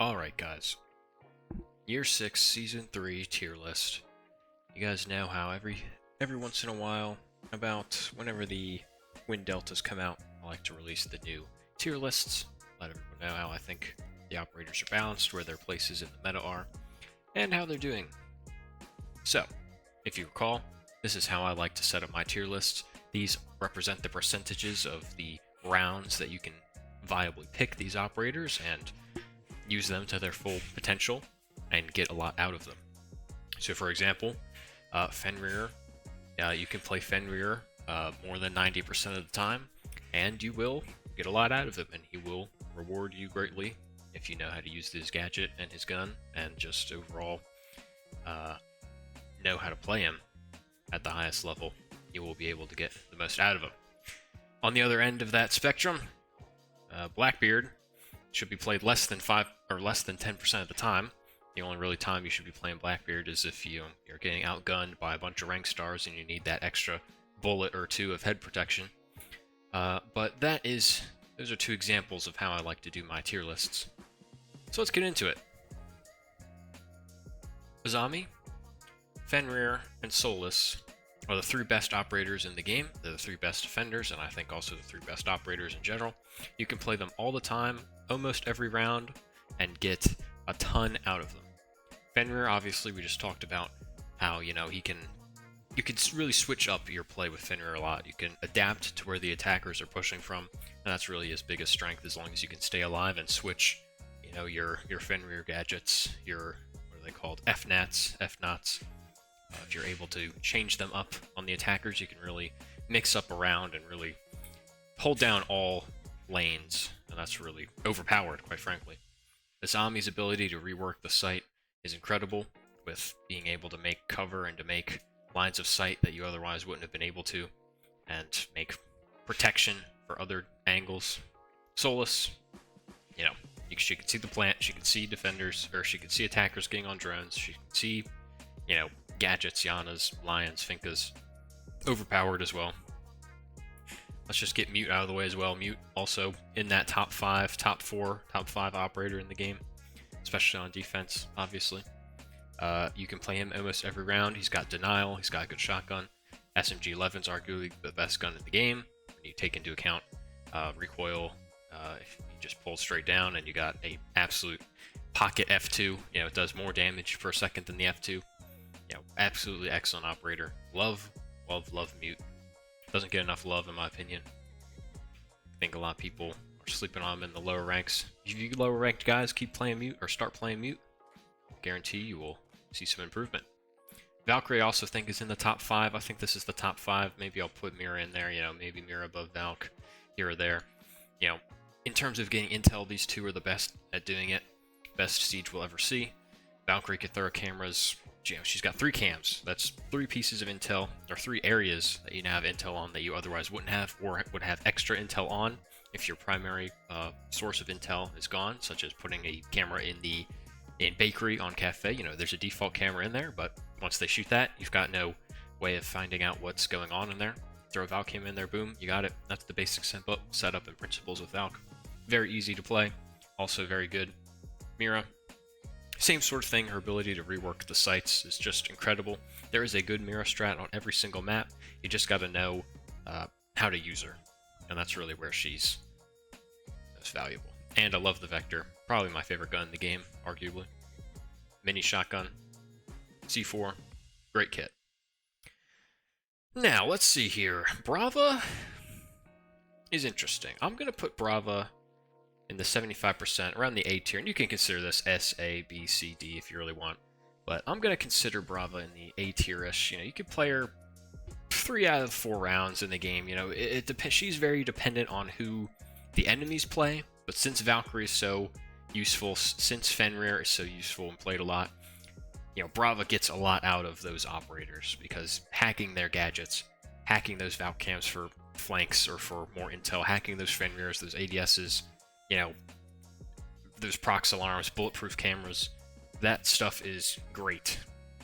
Alright guys, Year 6, Season 3 tier list. You guys know how every once in a while, about whenever the Wind Deltas come out, I like to release the new tier lists, let everyone know how I think the operators are balanced, where their places in the meta are, and how they're doing. So, if you recall, this is how I like to set up my tier lists. These represent the percentages of the rounds that you can viably pick these operators and use them to their full potential and get a lot out of them. So for example, Fenrir, you can play Fenrir more than 90% of the time, and you will get a lot out of him, and he will reward you greatly if you know how to use his gadget and his gun, and just overall know how to play him at the highest level. You will be able to get the most out of him. On the other end of that spectrum, Blackbeard should be played less than 10% of the time. The only really time you should be playing Blackbeard is if you're getting outgunned by a bunch of rank stars and you need that extra bullet or two of head protection. But those are two examples of how I like to do my tier lists. So let's get into it. Azami, Fenrir, and Solus are the three best operators in the game. They're the three best defenders, and I think also the three best operators in general. You can play them all the time, almost every round, and get a ton out of them. Fenrir, obviously, we just talked about how, you can really switch up your play with Fenrir a lot. You can adapt to where the attackers are pushing from, and that's really his biggest strength, as long as you can stay alive and switch, your Fenrir gadgets, what are they called? F-Nats. If you're able to change them up on the attackers, you can really mix up around and really hold down all lanes, and that's really overpowered, quite frankly. Azami's ability to rework the site is incredible, with being able to make cover and to make lines of sight that you otherwise wouldn't have been able to, and make protection for other angles. Solus, she can see the plant, she can see defenders, or she can see attackers getting on drones, she can see, gadgets, Yanas, Lions, Finkas. Overpowered as well. Let's just get Mute out of the way as well. Mute also in that top 5 operator in the game, especially on defense, obviously. You can play him almost every round. He's got Denial, he's got a good shotgun. SMG-11's arguably the best gun in the game. When you take into account recoil, if you just pull straight down, and you got a absolute pocket F2. It does more damage per second than the F2. Absolutely excellent operator. Love Mute. Doesn't get enough love, in my opinion. I think a lot of people are sleeping on him in the lower ranks. If you lower ranked guys keep playing Mute or start playing Mute, guarantee you will see some improvement. Valkyrie I also think is in the top 5. I think this is the top 5. Maybe I'll put Mira in there, maybe Mira above Valk here or there. In terms of getting intel, these two are the best at doing it. Best Siege we'll ever see. Valkyrie can throw cameras. She's got 3 cams. That's 3 pieces of intel, or 3 areas that you now have intel on that you otherwise wouldn't have, or would have extra intel on if your primary source of intel is gone, such as putting a camera in bakery on cafe. There's a default camera in there, but once they shoot that, you've got no way of finding out what's going on in there. Throw a Valk cam in there, boom, you got it. That's the basic setup and principles with Valk. Very easy to play, also very good. Mira, same sort of thing. Her ability to rework the sites is just incredible. There is a good Mira strat on every single map. You just got to know how to use her, and that's really where she's most valuable. And I love the Vector. Probably my favorite gun in the game, arguably. Mini shotgun, C4, great kit. Now, let's see here. Brava is interesting. I'm going to put Brava in the 75%, around the A tier, and you can consider this S, A, B, C, D if you really want. But I'm going to consider Brava in the A tier-ish. You can play her 3 out of 4 rounds in the game. It depends. She's very dependent on who the enemies play, but since Valkyrie is so useful, since Fenrir is so useful and played a lot, Brava gets a lot out of those operators, because hacking their gadgets, hacking those Valk cams for flanks or for more intel, hacking those Fenrirs, those ADSs, those prox alarms, bulletproof cameras, that stuff is great.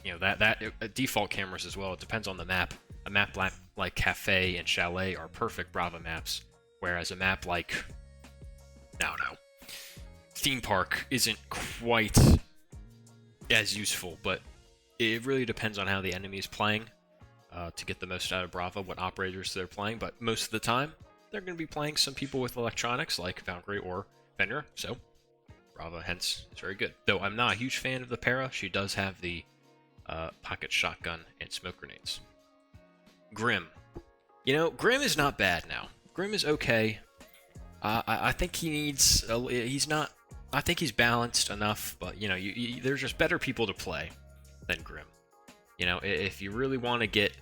That default cameras as well. It depends on the map. A map like Cafe and Chalet are perfect Brava maps, whereas a map like theme park isn't quite as useful, but it really depends on how the enemy is playing to get the most out of Brava, what operators they're playing. But most of the time, they're going to be playing some people with electronics like Valkyrie or Fenrir, so Brava, hence, is very good. Though I'm not a huge fan of the para, she does have the pocket shotgun and smoke grenades. Grim. You know, Grim is not bad now. Grim is okay. I think he needs. He's not. I think he's balanced enough, but you know, there's just better people to play than Grim. You know, if you really want to get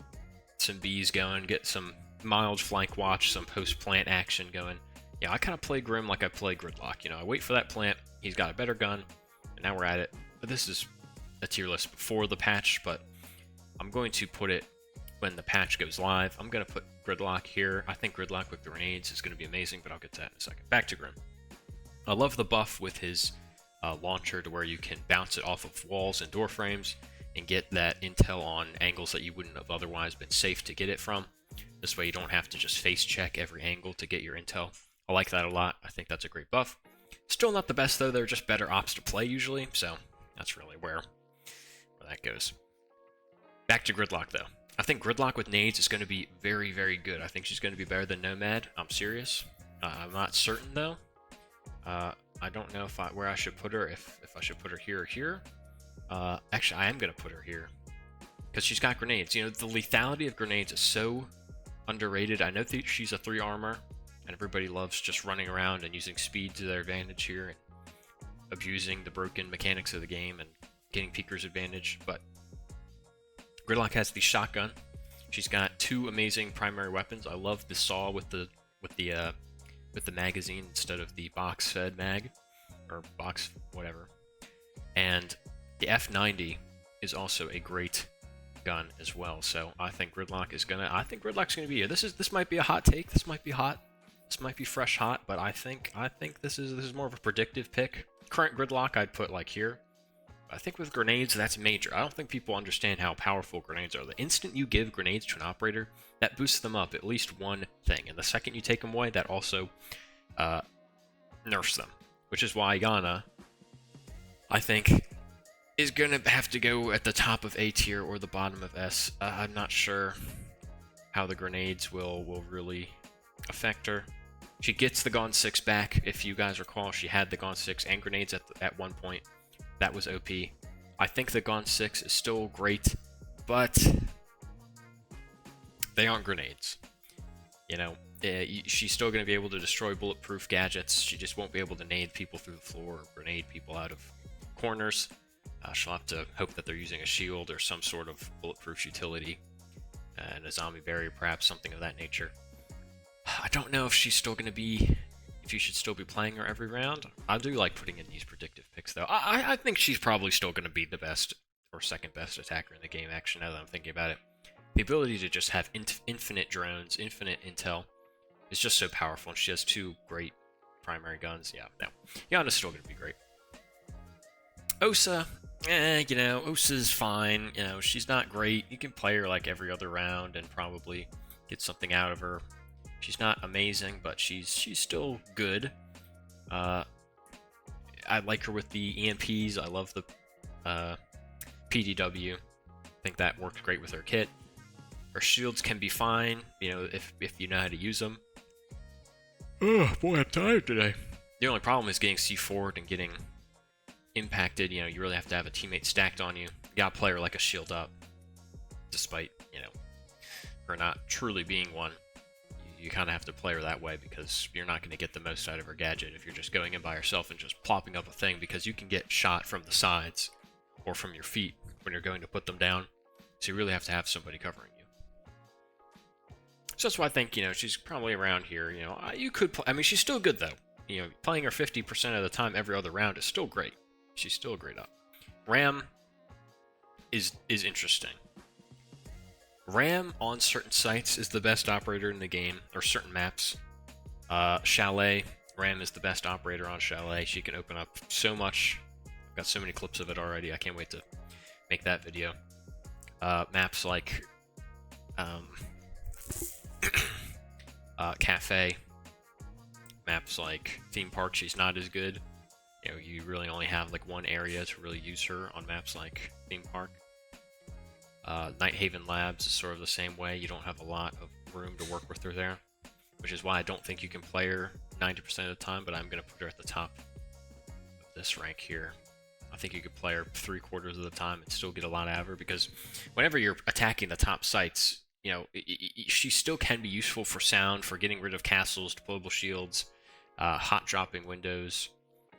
some bees going, get some mild flank watch, some post-plant action going, yeah, I kind of play Grim like I play Gridlock. You know, I wait for that plant. He's got a better gun, and now we're at it. But this is a tier list before the patch, but I'm going to put it when the patch goes live. I'm going to put Gridlock here. I think Gridlock with grenades is going to be amazing, but I'll get to that in a second. Back to Grim. I love the buff with his launcher to where you can bounce it off of walls and door frames and get that intel on angles that you wouldn't have otherwise been safe to get it from. This way you don't have to just face check every angle to get your intel. I like that a lot. I think that's a great buff. Still not the best though. They're just better ops to play usually, so that's really where that goes. Back to Gridlock though. I think Gridlock with nades is going to be very, very good. I think she's going to be better than Nomad. I'm serious. I'm not certain though. I don't know where I should put her. If I should put her here or here. Actually, I am going to put her here because she's got grenades. You know, the lethality of grenades is so underrated. I know she's a 3 armor, and everybody loves just running around and using speed to their advantage here and abusing the broken mechanics of the game and getting Peeker's advantage. But Gridlock has the shotgun. She's got 2 amazing primary weapons. I love the saw with the magazine instead of the box-fed mag or box whatever. And the F90 is also a great gun as well. So I think Gridlock's gonna be here. This might be a hot take. This might be hot. This might be fresh hot. But I think this is more of a predictive pick. Current Gridlock I'd put like here. I think with grenades, that's major. I don't think people understand how powerful grenades are. The instant you give grenades to an operator, that boosts them up at least one thing. And the second you take them away, that also nerfs them. Which is why Yana, I think, is going to have to go at the top of A tier or the bottom of S. I'm not sure how the grenades will really affect her. She gets the Gon 6 back. If you guys recall, she had the Gon 6 and grenades at one point. That was OP. I think the Gon 6 is still great, but they aren't grenades. You know, she's still going to be able to destroy bulletproof gadgets. She just won't be able to nade people through the floor or grenade people out of corners. She'll have to hope that they're using a shield or some sort of bulletproof utility and a zombie barrier, perhaps something of that nature. I don't know if she's still going to be... if you should still be playing her every round. I do like putting in these predictive picks, though. I think she's probably still going to be the best or second best attacker in the game, actually, now that I'm thinking about it. The ability to just have infinite drones, infinite intel, is just so powerful, and she has 2 great primary guns. Yeah, no. Yana's still going to be great. Osa, you know, Osa's fine. You know, she's not great. You can play her like every other round and probably get something out of her. She's not amazing, but she's still good. I like her with the EMPs. I love the PDW. I think that worked great with her kit. Her shields can be fine, you know, if you know how to use them. Oh boy, I'm tired today. The only problem is getting C4'd and getting impacted. You know, you really have to have a teammate stacked on you. You gotta play her like a shield up, despite, you know, her not truly being one. You kind of have to play her that way because you're not going to get the most out of her gadget if you're just going in by yourself and just plopping up a thing, because you can get shot from the sides or from your feet when you're going to put them down. So you really have to have somebody covering you. So that's why I think, you know, she's probably around here. You know, you could play. I mean, she's still good though. You know, playing her 50% of the time every other round is still great. She's still a great up. Ram is interesting. Ram on certain sites is the best operator in the game, or certain maps. Chalet, Ram is the best operator on Chalet. She can open up so much. I've got so many clips of it already. I can't wait to make that video. Maps like Cafe, maps like Theme Park, she's not as good. You know, you really only have like one area to really use her on maps like Theme Park. Night Haven Labs is sort of the same way. You don't have a lot of room to work with her there, which is why I don't think you can play her 90% of the time, but I'm going to put her at the top of this rank here. I think you could play her 3/4 of the time and still get a lot out of her, because whenever you're attacking the top sites, you know, she still can be useful for sound, for getting rid of castles, deployable shields, hot dropping windows,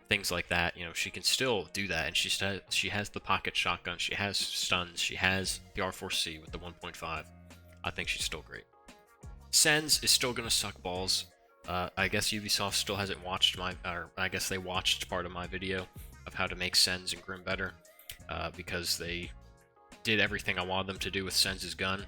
things like that. You know, she can still do that, and she has the pocket shotgun, she has stuns, she has the R4C with the 1.5. I think she's still great. Sens is still gonna suck balls. I guess Ubisoft still hasn't watched or I guess they watched part of my video of how to make Sens and Grim better, because they did everything I wanted them to do with Sens' gun,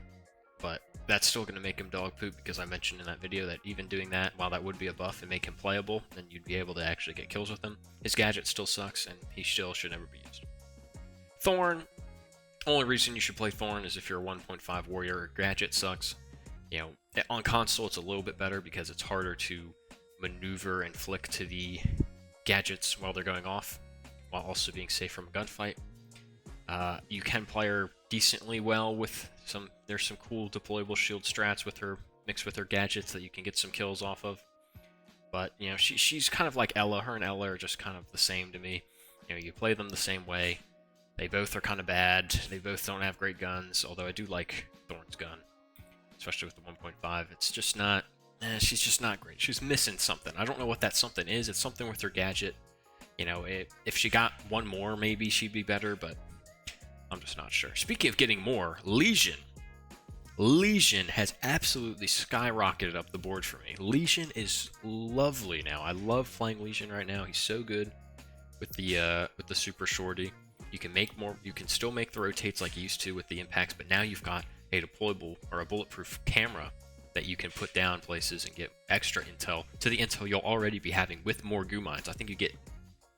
but that's still going to make him dog poop, because I mentioned in that video that even doing that, while that would be a buff and make him playable, then you'd be able to actually get kills with him. His gadget still sucks, and he still should never be used. Thorn, only reason you should play Thorn is if you're a 1.5 warrior. Gadget sucks. You know, on console it's a little bit better because it's harder to maneuver and flick to the gadgets while they're going off, while also being safe from a gunfight. You can play her decently well with there's some cool deployable shield strats with her, mixed with her gadgets, that you can get some kills off of. But, you know, she's kind of like Ella. Her and Ella are just kind of the same to me. You know, you play them the same way. They both are kind of bad. They both don't have great guns, although I do like Thorn's gun, especially with the 1.5. It's just not, she's just not great. She's missing something. I don't know what that something is. It's something with her gadget. You know, if she got one more, maybe she'd be better, but I'm just not sure. Speaking of getting more, Legion. Legion has absolutely skyrocketed up the board for me. Legion is lovely now. I love playing Legion right now. He's so good with the super shorty. You can make more. You can still make the rotates like you used to with the impacts, but now you've got a deployable or a bulletproof camera that you can put down places and get extra intel to the intel you'll already be having with more goo mines. I think you get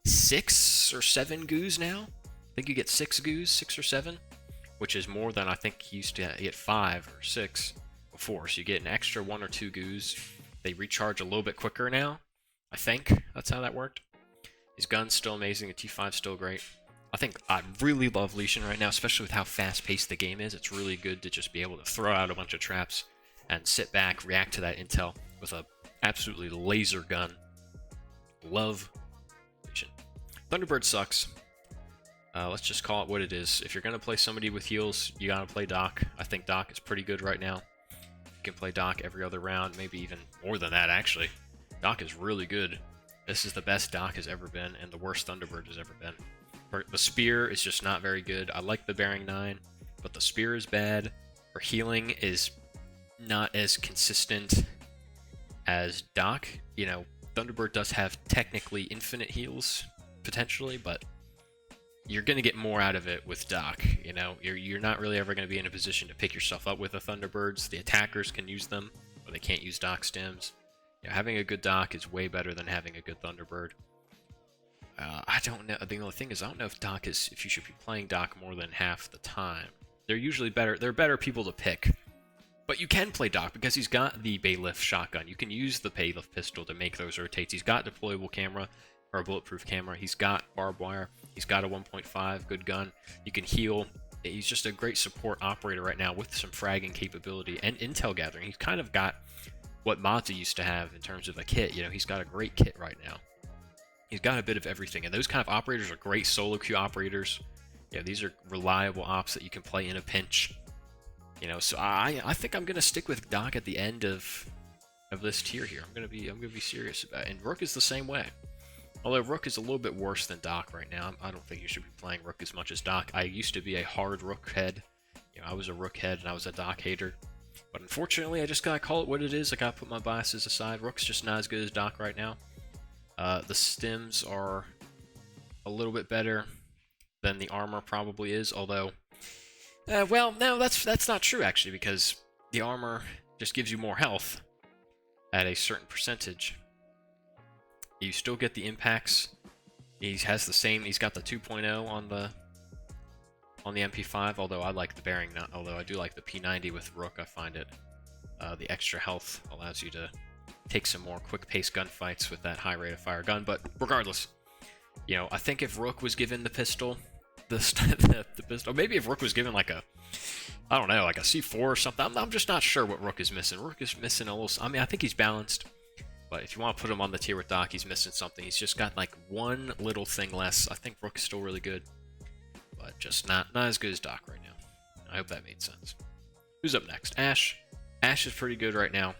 6 or 7 goos now. I think you get 6 goos, 6 or 7, which is more than I think you used to get 5 or 6 before. So you get an extra 1 or 2 goos. They recharge a little bit quicker now. I think that's how that worked. His gun's still amazing. The T5's still great. I really love Legion right now, especially with how fast-paced the game is. It's really good to just be able to throw out a bunch of traps and sit back, react to that intel with a absolutely laser gun. Love Legion. Thunderbird sucks. Let's just call it what it is. If you're going to play somebody with heals, you got to play Doc. I think Doc is pretty good right now. You can play Doc every other round, maybe even more than that, actually. Doc is really good. This is the best Doc has ever been, and the worst Thunderbird has ever been. The Spear is just not very good. I like the Bearing 9, but the Spear is bad. Her healing is not as consistent as Doc. You know, Thunderbird does have technically infinite heals, potentially, but you're going to get more out of it with Doc. You know, you're not really ever going to be in a position to pick yourself up with the Thunderbirds. The attackers can use them, but they can't use Doc stims. You know, having a good Doc is way better than having a good Thunderbird. I don't know. The only thing is, I don't know if you should be playing Doc more than half the time. They're usually better. They're better people to pick. But you can play Doc because he's got the Bailiff shotgun. You can use the Bailiff pistol to make those rotates. He's got deployable camera, or a bulletproof camera. He's got barbed wire. He's got a 1.5, good gun. You can heal. He's just a great support operator right now with some fragging capability and intel gathering. He's kind of got what Mazda used to have in terms of a kit. You know, he's got a great kit right now. He's got a bit of everything, and those kind of operators are great solo queue operators. Yeah, these are reliable ops that you can play in a pinch. You know, so I think I'm gonna stick with Doc at the end of this tier here. I'm gonna be serious about it. And Rook is the same way. Although Rook is a little bit worse than Doc right now. I don't think you should be playing Rook as much as Doc. I used to be a hard Rook head. You know, I was a Rook head and I was a Doc hater. But unfortunately, I just gotta call it what it is. I gotta put my biases aside. Rook's just not as good as Doc right now. The stims are a little bit better than the armor probably is, although, well, no, that's not true actually, because the armor just gives you more health at a certain percentage. You still get the impacts. He's got the 2.0 on the MP5, although I like the bearing. Although I do like the P90 with Rook. I find it the extra health allows you to take some more quick-paced gunfights with that high rate of fire gun. But regardless, You know, I think if Rook was given the pistol, the pistol, maybe if Rook was given like a, I don't know, like a C4 or something. I'm just not sure what Rook is missing. Rook is missing a little. I mean, I think he's balanced, but if you want to put him on the tier with Doc, he's missing something. He's just got like one little thing less. I think Rook is still really good, but just not as good as Doc right now. I hope that made sense. Who's up next? Ashe. Ashe is pretty good right now.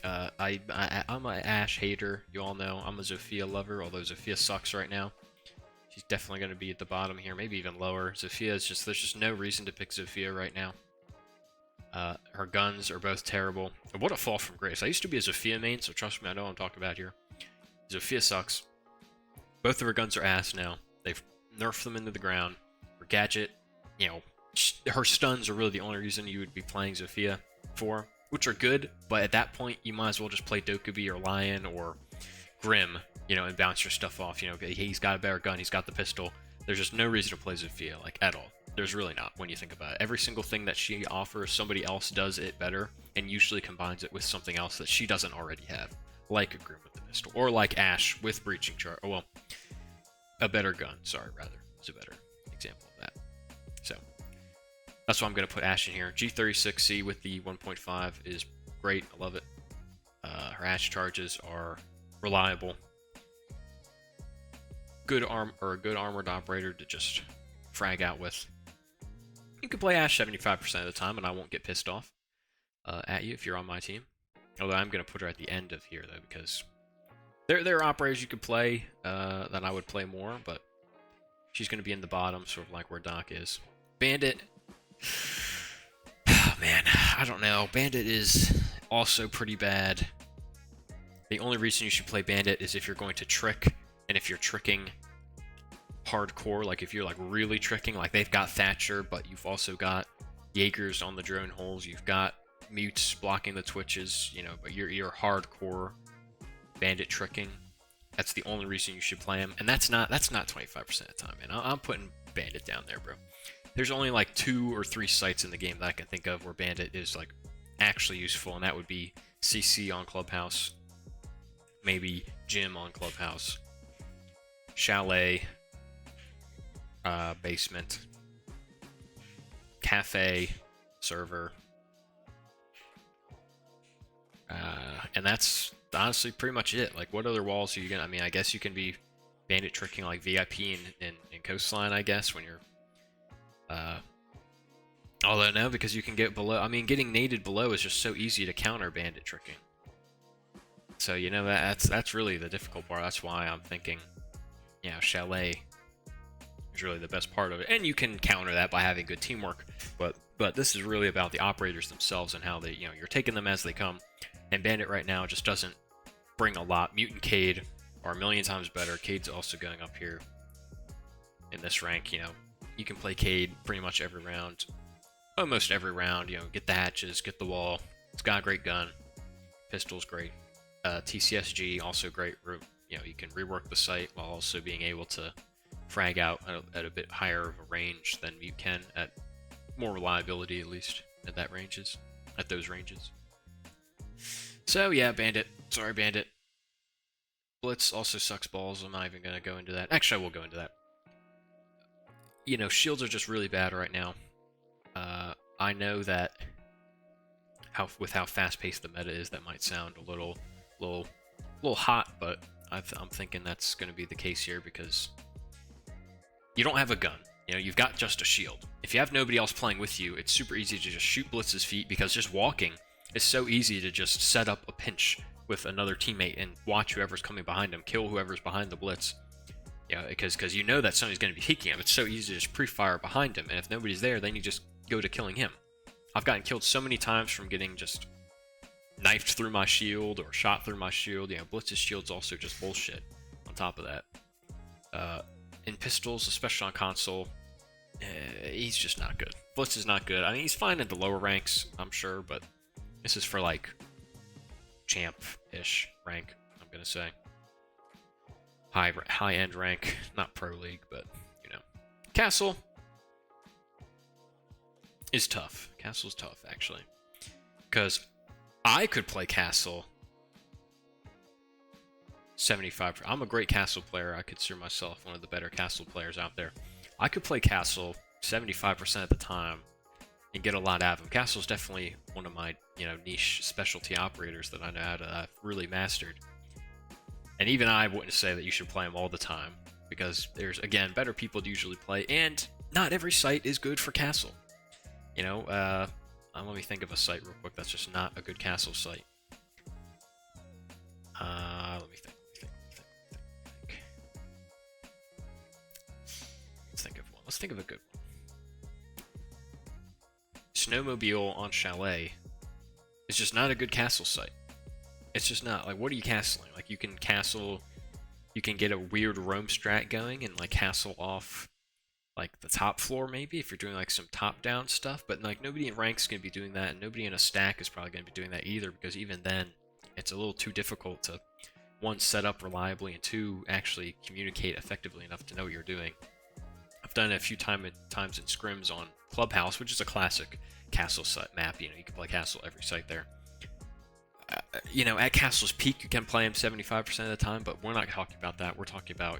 I'm an Ashe hater. You all know I'm a Zofia lover, although Zofia sucks right now. She's definitely going to be at the bottom here, maybe even lower. Zofia is just, there's just no reason to pick Zofia right now. Her guns are both terrible. And what a fall from grace. I used to be a Zofia main, so trust me, I know what I'm talking about here. Zofia sucks. Both of her guns are ass now. They've nerfed them into the ground. Her gadget, you know, her stuns are really the only reason you would be playing Zofia for, which are good, but at that point, you might as well just play Dokubi or Lion or Grim, you know, and bounce your stuff off. You know, he's got a better gun, he's got the pistol. There's just no reason to play Zofia, like, at all. There's really not, when you think about it. Every single thing that she offers, somebody else does it better, and usually combines it with something else that she doesn't already have, like a Grim with the pistol, or like Ashe with Breaching Charge. Oh, well, a better gun, sorry, rather, is a better example of that. So, that's why I'm going to put Ashe in here. G36C with the 1.5 is great, I love it. Her Ashe charges are reliable. Good armored operator to just frag out with. You can play Ashe 75% of the time, and I won't get pissed off at you if you're on my team. Although I'm going to put her at the end of here, though, because there are operators you could play that I would play more, but she's going to be in the bottom, sort of like where Doc is. Bandit. Oh, man, I don't know. Bandit is also pretty bad. The only reason you should play Bandit is if you're going to trick, and if you're tricking hardcore, like if you're like really tricking, like they've got Thatcher, but you've also got Jaegers on the drone holes, you've got mutes blocking the twitches, you know, but you're hardcore Bandit tricking. That's the only reason you should play him, and that's not 25% of the time, man. I'm putting Bandit down there, bro. There's only like 2 or 3 sites in the game that I can think of where Bandit is like actually useful, and that would be CC on Clubhouse, maybe Gym on Clubhouse, Chalet, Basement, Cafe, Server, and that's honestly pretty much it. Like, what other walls are you gonna? I mean, I guess you can be Bandit tricking like VIP in Coastline, I guess, when you're. Although no, because you can get below. I mean, getting naded below is just so easy to counter Bandit tricking. So you know that's really the difficult part. That's why I'm thinking, you know, Chalet is really the best part of it, and you can counter that by having good teamwork. But this is really about the operators themselves and how they, you know, you're taking them as they come. And Bandit right now just doesn't bring a lot. Mutant Cade are a million times better. Cade's also going up here in this rank. You know, you can play Cade pretty much every round, almost every round. You know, get the hatches, get the wall. It's got a great gun. Pistol's great. TCSG also great. You know, you can rework the site while also being able to frag out at a bit higher of a range than you can, at more reliability at least at those ranges. So yeah, Bandit. Sorry, Bandit. Blitz also sucks balls. I'm not even gonna go into that. Actually, I will go into that. You know, shields are just really bad right now. I know that with how fast-paced the meta is, that might sound a little hot, but I'm thinking that's going to be the case here because you don't have a gun. You know, you've got just a shield. If you have nobody else playing with you, it's super easy to just shoot Blitz's feet because just walking is so easy to just set up a pinch with another teammate and watch whoever's coming behind him, kill whoever's behind the Blitz. Yeah, because you know that somebody's going to be peeking him. It's so easy to just pre-fire behind him, and if nobody's there, then you just go to killing him. I've gotten killed so many times from getting just knifed through my shield or shot through my shield. You know, Blitz's shield's also just bullshit on top of that. In pistols, especially on console, he's just not good. Blitz is not good. I mean, he's fine at the lower ranks, I'm sure, but this is for like champ-ish rank, I'm gonna say. High-end rank, not pro league, but you know. Castle is tough. Castle's tough, actually, because I could play Castle 75. I'm a great castle player. I consider myself one of the better castle players out there. I could play castle 75% of the time and get a lot out of him. Castle's definitely one of my, niche specialty operators that I know how to really mastered. And even I wouldn't say that you should play him all the time, because there's, again, better people to usually play, and not every site is good for castle. Let me think of a site real quick that's just not a good castle site. Let me think. Let's think of a good one. Snowmobile on Chalet is just not a good castle site. It's just not. Like, what are you castling? Like, you can get a weird roam strat going and, like, castle off, like, the top floor, maybe, if you're doing, like, some top-down stuff, but, like, nobody in rank's gonna be doing that, and nobody in a stack is probably gonna be doing that either, because even then, it's a little too difficult to, one, set up reliably, and two, actually communicate effectively enough to know what you're doing. I've done it a few times in scrims on Clubhouse, which is a classic castle site map. You can play castle every site there. At Castle's peak, you can play him 75% of the time, but we're not talking about that. We're talking about,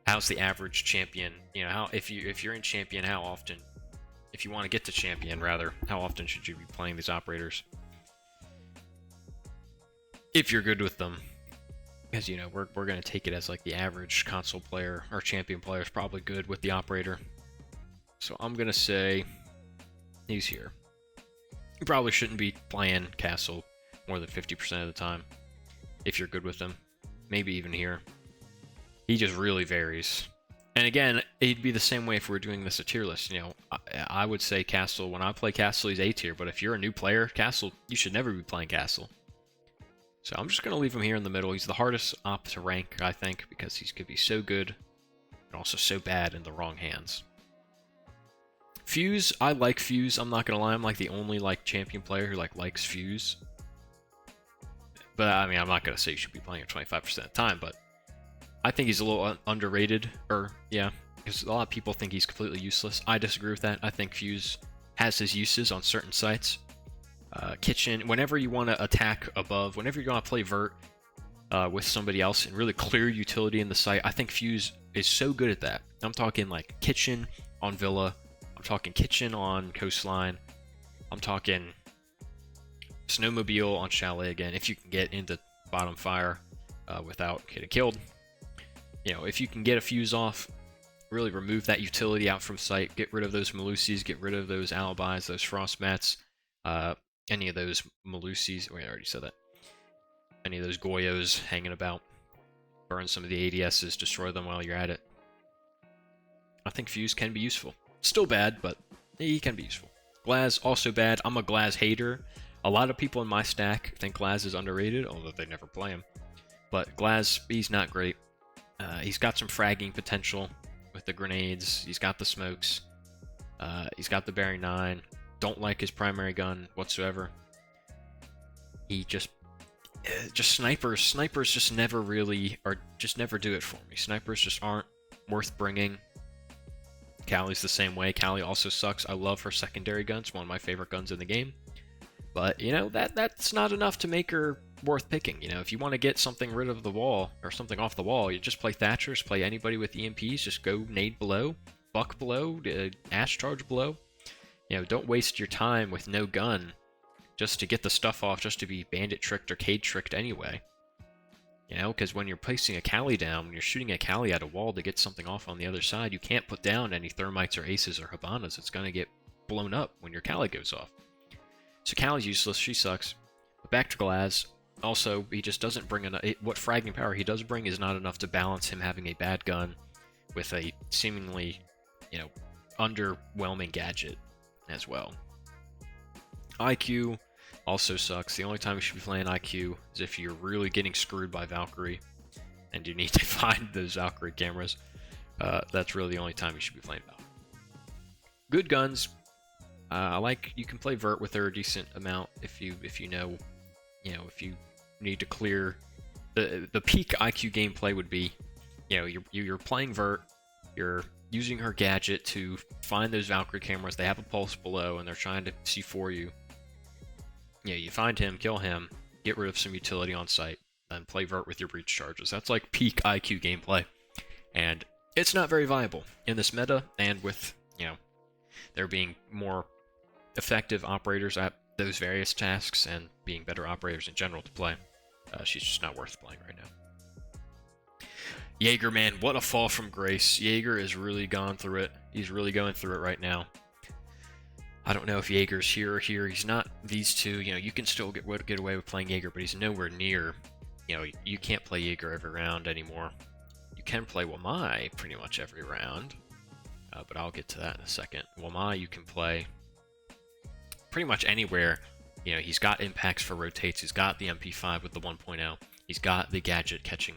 how's the average champion, how if you're in champion, how often, if you want to get to champion, rather, how often should you be playing these operators? If you're good with them. Because, we're going to take it as, like, the average console player or champion player is probably good with the operator. So I'm going to say he's here. You probably shouldn't be playing castle more than 50% of the time if you're good with them. Maybe even here. He just really varies. And again, it'd be the same way if we were doing this a tier list. I would say castle, when I play castle, he's A tier. But if you're a new player, castle, you should never be playing castle. So I'm just going to leave him here in the middle. He's the hardest op to rank, I think, because he could be so good and also so bad in the wrong hands. Fuse, I like Fuse. I'm not going to lie. I'm like the only champion player who likes Fuse. But I mean, I'm not going to say you should be playing him 25% of the time, but I think he's a little underrated. Because a lot of people think he's completely useless. I disagree with that. I think Fuse has his uses on certain sites. Kitchen, whenever you want to attack above, whenever you're going to play vert with somebody else and really clear utility in the site, I think Fuse is so good at that. I'm talking like kitchen on Villa, I'm talking kitchen on Coastline, I'm talking snowmobile on Chalet again, if you can get into bottom fire without getting killed. If you can get a Fuse off, really remove that utility out from sight, get rid of those Malusis, get rid of those alibis, those frostmats, any of those Malusis, I already said that. Any of those Goyos hanging about. Burn some of the ADSs, destroy them while you're at it. I think Fuse can be useful. Still bad, but he can be useful. Glaz, also bad. I'm a Glaz hater. A lot of people in my stack think Glaz is underrated, although they never play him. But Glaz, he's not great. He's got some fragging potential with the grenades. He's got the smokes. He's got the Bearing 9. Don't like his primary gun whatsoever. He just snipers just never really, or just never do it for me. Snipers just aren't worth bringing. Callie's the same way. Callie also sucks. I love her secondary guns, one of my favorite guns in the game. But, that's not enough to make her worth picking. If you want to get something rid of the wall, or something off the wall, you just play Thatchers, play anybody with EMPs, just go nade below, buck below, ash charge below. Don't waste your time with no gun just to get the stuff off, just to be bandit tricked or cade tricked anyway. Because when you're placing a Callie down, when you're shooting a Callie at a wall to get something off on the other side, you can't put down any thermites or aces or Habanas. It's going to get blown up when your Callie goes off. So Callie's useless. She sucks. But back to Glaz. Also, he just doesn't bring enough. What fragging power he does bring is not enough to balance him having a bad gun with a seemingly, underwhelming gadget as well. IQ also sucks. The only time you should be playing IQ is if you're really getting screwed by Valkyrie and you need to find those Valkyrie cameras. That's really the only time you should be playing Valkyrie. Good guns. You can play vert with her a decent amount if you need to clear the peak IQ gameplay would be, you're playing vert, you're using her gadget to find those Valkyrie cameras. They have a pulse below, and they're trying to C4 you. You find him, kill him, get rid of some utility on site. then play Vert with your breach charges. That's like peak IQ gameplay, and it's not very viable in this meta, and with, there being more effective operators at those various tasks and being better operators in general to play, she's just not worth playing right now. Jaeger, man, what a fall from grace. Jaeger has really gone through it. He's really going through it right now. I don't know if Jaeger's here or here. He's not these two. You can still get away with playing Jaeger, but he's nowhere near. You can't play Jaeger every round anymore. You can play Wamai pretty much every round, but I'll get to that in a second. Wamai you can play pretty much anywhere. He's got impacts for rotates. He's got the MP5 with the 1.0. He's got the gadget catching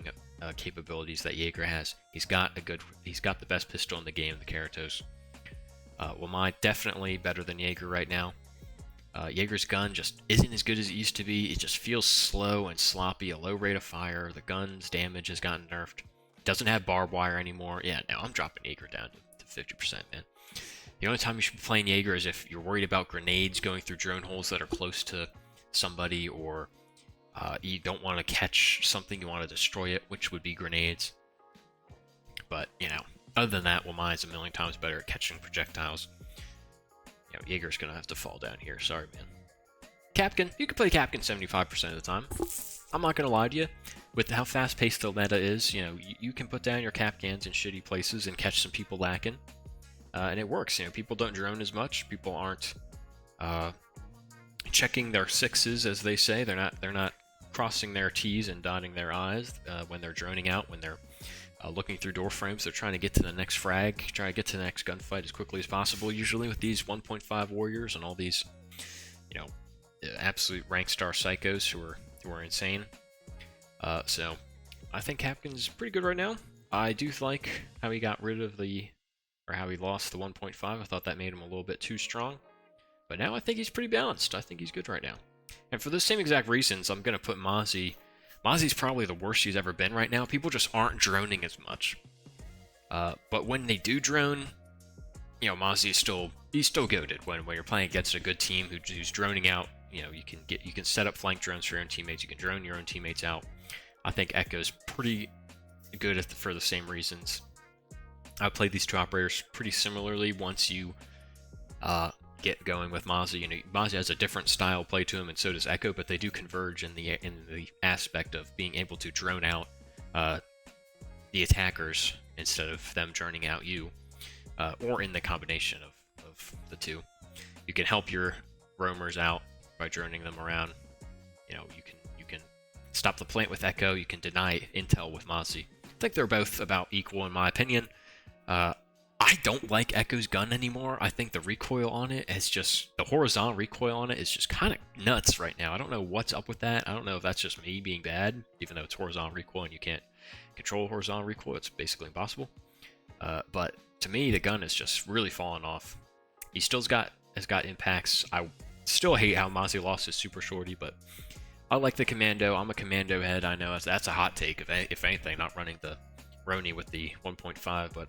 capabilities that Jaeger has. He's got the best pistol in the game, the Karatos. Wamai definitely better than Jaeger right now. Jaeger's gun just isn't as good as it used to be. It just feels slow and sloppy, a low rate of fire. The gun's damage has gotten nerfed. Doesn't have barbed wire anymore. Yeah, no, I'm dropping Jaeger down to 50%, man. The only time you should be playing Jaeger is if you're worried about grenades going through drone holes that are close to somebody, or you don't want to catch something, you want to destroy it, which would be grenades. But, other than that, Wamai is a million times better at catching projectiles. Jaeger's going to have to fall down here. Sorry, man. Kapkan. You can play Kapkan 75% of the time. I'm not going to lie to you. With how fast-paced the meta is, you can put down your Kapkans in shitty places and catch some people lacking. And it works. People don't drone as much. People aren't checking their sixes, as they say. They're not crossing their T's and dotting their I's when they're droning out, when they're looking through door frames. They're trying to get to the next frag, trying to get to the next gunfight as quickly as possible, usually with these 1.5 warriors and all these, absolute rank star psychos who are insane. So I think Kapkan's pretty good right now. I do like how he got rid of how he lost the 1.5. I thought that made him a little bit too strong. But now I think he's pretty balanced. I think he's good right now. And for the same exact reasons, I'm going to put Mozzie. Mozzie's probably the worst he's ever been right now. People just aren't droning as much. But when they do drone, Mozzie he's still goated. When you're playing against a good team who's droning out, you can set up flank drones for your own teammates. You can drone your own teammates out. I think Echo's pretty good for the same reasons. I played these two operators pretty similarly once you get going with Mozzie. Mozzie has a different style play to him, and so does Echo, but they do converge in the aspect of being able to drone out the attackers instead of them droning out you, or in the combination of the two. You can help your roamers out by droning them around. You can stop the plant with Echo. You can deny intel with Mozzie. I think they're both about equal in my opinion. I don't like Echo's gun anymore. I think the recoil on it is just, the horizontal recoil on it is just kind of nuts right now. I don't know what's up with that. I don't know if that's just me being bad, even though it's horizontal recoil and you can't control horizontal recoil. It's basically impossible. But to me, the gun is just really falling off. He still has got impacts. I still hate how Mozzie lost his super shorty, but I like the commando. I'm a commando head. I know that's a hot take, if anything, not running the Roni with the 1.5, but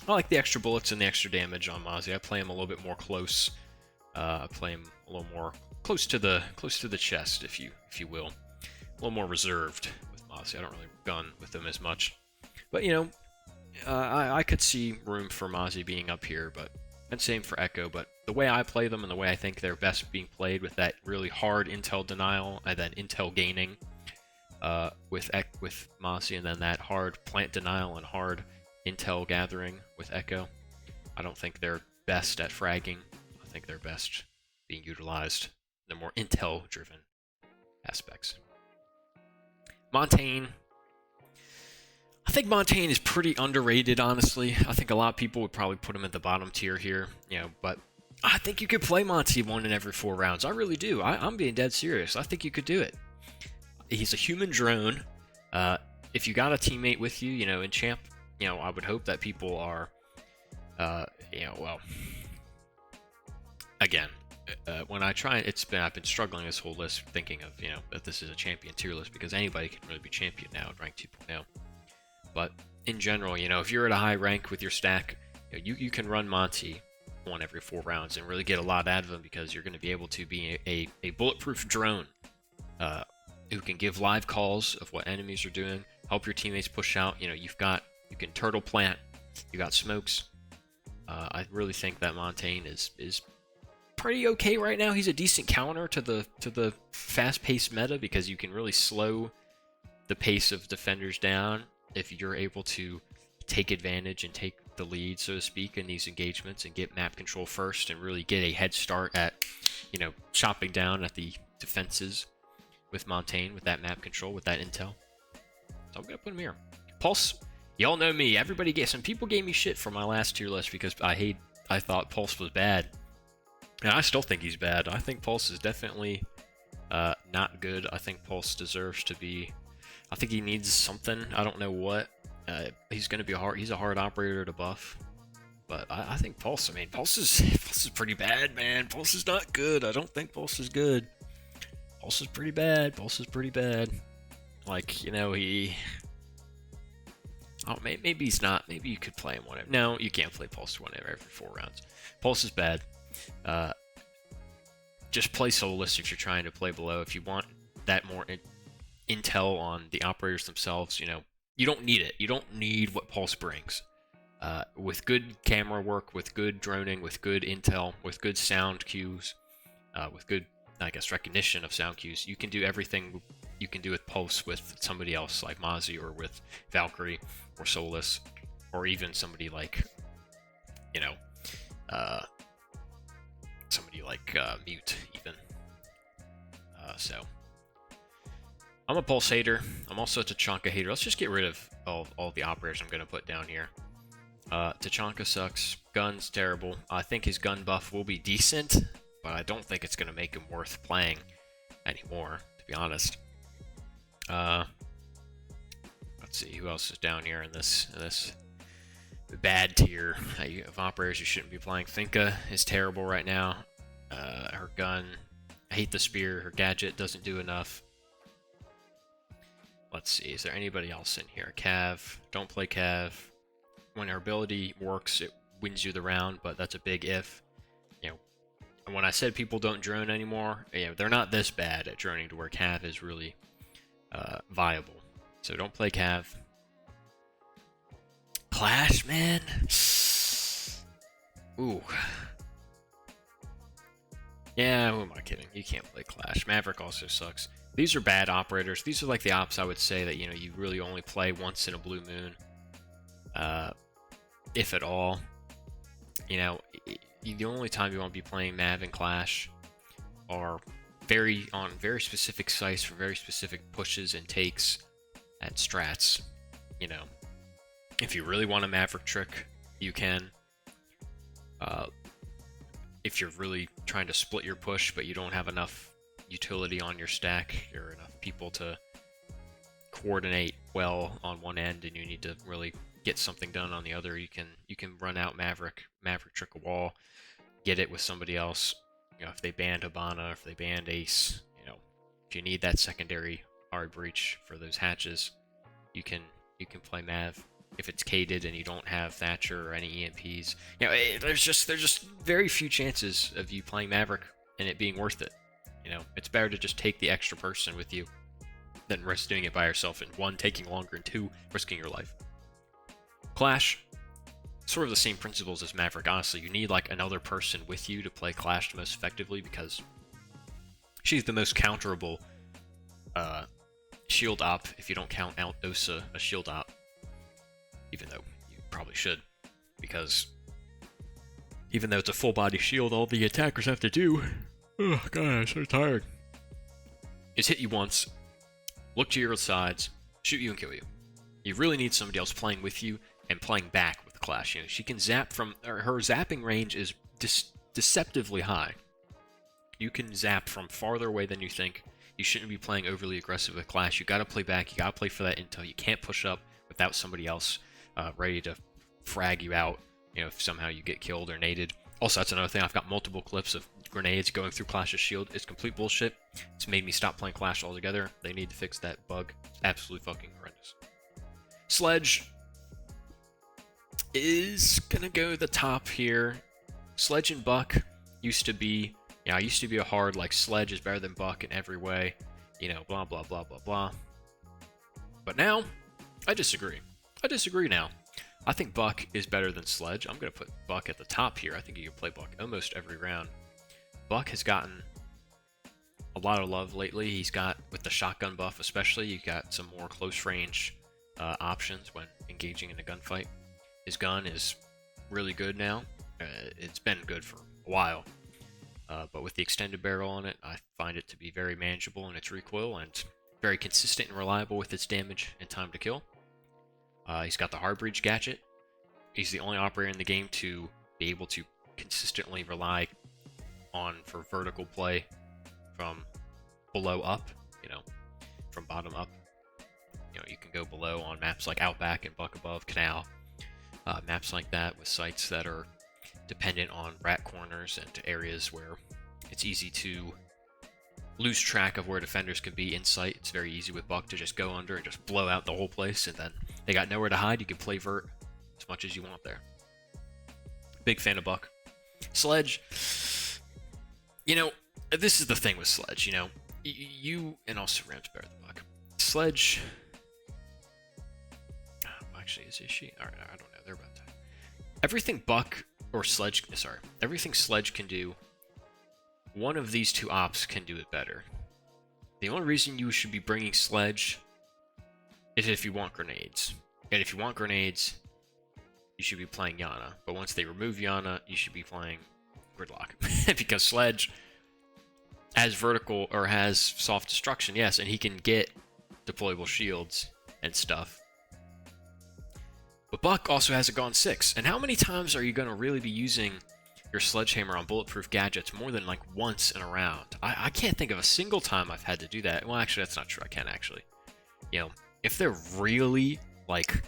I like the extra bullets and the extra damage on Mozzie. I play him a little bit more close. I play him a little more close to the chest, if you will. A little more reserved with Mozzie. I don't really gun with him as much. But I could see room for Mozzie being up here, and same for Echo. But the way I play them and the way I think they're best being played, with that really hard intel denial and then intel gaining with Mozzie, and then that hard plant denial and hard intel gathering with Echo. I don't think they're best at fragging. I think they're best being utilized in the more intel-driven aspects. Montaigne. I think Montaigne is pretty underrated, honestly. I think a lot of people would probably put him at the bottom tier here, but I think you could play Monty 1 in every 4 rounds. I really do. I'm being dead serious. I think you could do it. He's a human drone. If you got a teammate with you, in champ, I would hope that people are, again, when I try, I've been struggling this whole list, thinking of, that this is a champion tier list, because anybody can really be champion now at rank 2.0. But in general, if you're at a high rank with your stack, you can run Monty 1 every 4 rounds and really get a lot out of him, because you're going to be able to be a bulletproof drone who can give live calls of what enemies are doing, help your teammates push out. You can turtle plant, you got smokes. I really think that Montaigne is pretty okay right now. He's a decent counter to the fast-paced meta because you can really slow the pace of defenders down if you're able to take advantage and take the lead, so to speak, in these engagements and get map control first and really get a head start at, chopping down at the defenses with Montaigne, with that map control, with that intel. So I'm gonna put him here. Pulse, y'all know me. Some people gave me shit for my last tier list because I thought Pulse was bad. And I still think he's bad. I think Pulse is definitely not good. I think Pulse deserves to be... I think he needs something. I don't know what. He's going to be he's a hard operator to buff. But I think Pulse, Pulse is pretty bad, man. Pulse is not good. I don't think Pulse is good. Pulse is pretty bad. Pulse is pretty bad. Like, he... Oh, maybe he's not. Maybe you could play him whenever. No, you can't play Pulse whenever every 4 rounds. Pulse is bad. Just play Soulless if you're trying to play below. If you want that more intel on the operators themselves, you don't need it. You don't need what Pulse brings. With good camera work, with good droning, with good intel, with good sound cues, with good, recognition of sound cues, you can do everything you can do with Pulse with somebody else like Mozzie or with Valkyrie or Soulless, or even somebody like, Mute, even. So, I'm a Pulse hater. I'm also a Tachanka hater. Let's just get rid of all the operators I'm going to put down here. Tachanka sucks. Gun's terrible. I think his gun buff will be decent, but I don't think it's going to make him worth playing anymore, to be honest. Let's see, who else is down here in this bad tier of operators you shouldn't be playing. Finka is terrible right now. Her gun, I hate the spear. Her gadget doesn't do enough. Let's see, is there anybody else in here? Cav, don't play Cav. When her ability works, it wins you the round, but that's a big if. And when I said people don't drone anymore, they're not this bad at droning to where Cav is really viable. So don't play Cav. Clash, man. Ooh. Yeah, who am I kidding? You can't play Clash. Maverick also sucks. These are bad operators. These are like the ops I would say that, you really only play once in a blue moon. If at all. The only time you want to be playing Mav and Clash are on very specific sites for very specific pushes and takes at strats. If you really want a Maverick trick, you can. If you're really trying to split your push, but you don't have enough utility on your stack, or enough people to coordinate well on one end, and you need to really get something done on the other, you can run out Maverick trick a wall, get it with somebody else. If they banned Hibana, if they banned Ace, if you need that secondary hard breach for those hatches, you can play Mav. If it's Kaded and you don't have Thatcher or any EMPs, there's just very few chances of you playing Maverick and it being worth it. It's better to just take the extra person with you than risk doing it by yourself, and 1, taking longer, and 2, risking your life. Clash, sort of the same principles as Maverick, honestly. You need another person with you to play Clash the most effectively, because she's the most counterable shield op, if you don't count out Osa a shield op. Even though you probably should, because even though it's a full body shield, all the attackers have to do, oh god, I'm so tired, is hit you once, look to your sides, shoot you and kill you. You really need somebody else playing with you and playing back with Clash. She can zap from, her zapping range is deceptively high. You can zap from farther away than you think. You shouldn't be playing overly aggressive with Clash. You gotta play back, you gotta play for that intel. You can't push up without somebody else ready to frag you out, if somehow you get killed or naded. Also, that's another thing, I've got multiple clips of grenades going through Clash's shield. It's complete bullshit. It's made me stop playing Clash altogether. They need to fix that bug. It's absolutely fucking horrendous. Sledge is gonna go the top here. Sledge and Buck used to be, I used to be a hard, Sledge is better than Buck in every way. you know, blah, blah, blah, blah, blah. But now, I disagree. I disagree now. I think Buck is better than Sledge. I'm going to put Buck at the top here. I think you can play Buck almost every round. Buck has gotten a lot of love lately. He's got, with the shotgun buff especially, you got some more close range options when engaging in a gunfight. His gun is really good now. It's been good for a while. But with the extended barrel on it, I find it to be very manageable in its recoil and very consistent and reliable with its damage and time to kill. He's got the hard breach gadget. He's the only operator in the game to be able to consistently rely on for vertical play from below up, you know, from bottom up. You know, you can go below on maps like Outback and Buck Above, Canal, maps like that with sites that are dependent on rat corners and areas where it's easy to lose track of where defenders could be in sight. It's very easy with Buck to just go under and just blow out the whole place, and then they got nowhere to hide. You can play vert as much as you want there. Big fan of Buck. Sledge, you know, this is the thing with Sledge, you know, you, and also Ram's better than Buck. Sledge, actually, is she? Alright, I don't know, they're about that. Everything Buck, or Sledge, sorry, everything Sledge can do, one of these two ops can do it better. The only reason you should be bringing Sledge is if you want grenades. And if you want grenades, you should be playing Yana. But once they remove Yana, you should be playing Gridlock. Because Sledge has vertical, or has soft destruction, yes, and he can get deployable shields and stuff. But Buck also has a Gone 6. And how many times are you going to really be using your sledgehammer on bulletproof gadgets more than like once in a round? I can't think of a single time I've had to do that. Well, actually, that's not true. I can't actually. You know, if they're really like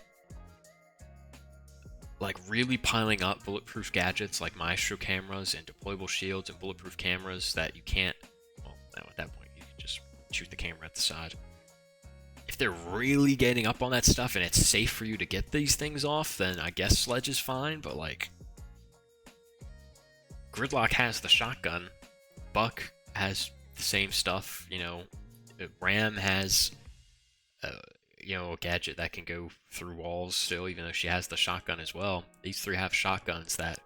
really piling up bulletproof gadgets like Maestro cameras and deployable shields and bulletproof cameras that you can't, well, no, at that point you can just shoot the camera at the side. If they're really getting up on that stuff and it's safe for you to get these things off, then I guess Sledge is fine, but like, Gridlock has the shotgun, Buck has the same stuff, you know, Ram has, you know, a gadget that can go through walls still, even though she has the shotgun as well. These three have shotguns that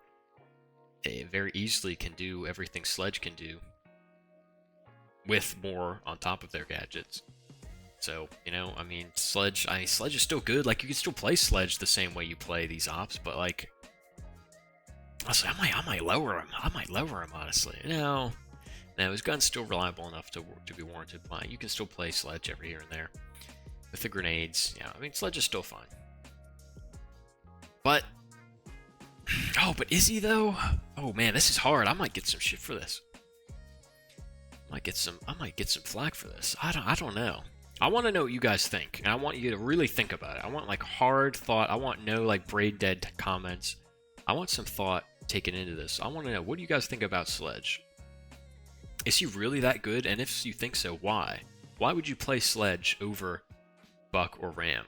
very easily can do everything Sledge can do, with more on top of their gadgets. So, you know, I mean, Sledge is still good. Like, you can still play Sledge the same way you play these ops, but like, honestly, I might lower him. I might lower him, honestly. No, his gun's still reliable enough to be warranted playing. You can still play Sledge every here and there. With the grenades, yeah, I mean, Sledge is still fine. But, oh, but is he though? Oh man, this is hard. I might get some shit for this. I might get some flack for this. I don't know. I want to know what you guys think, and I want you to really think about it. I want like hard thought. I want no like brain dead comments. I want some thought taken into this. I want to know, what do you guys think about Sledge? Is he really that good? And if you think so, why? Why would you play Sledge over Buck or Ram?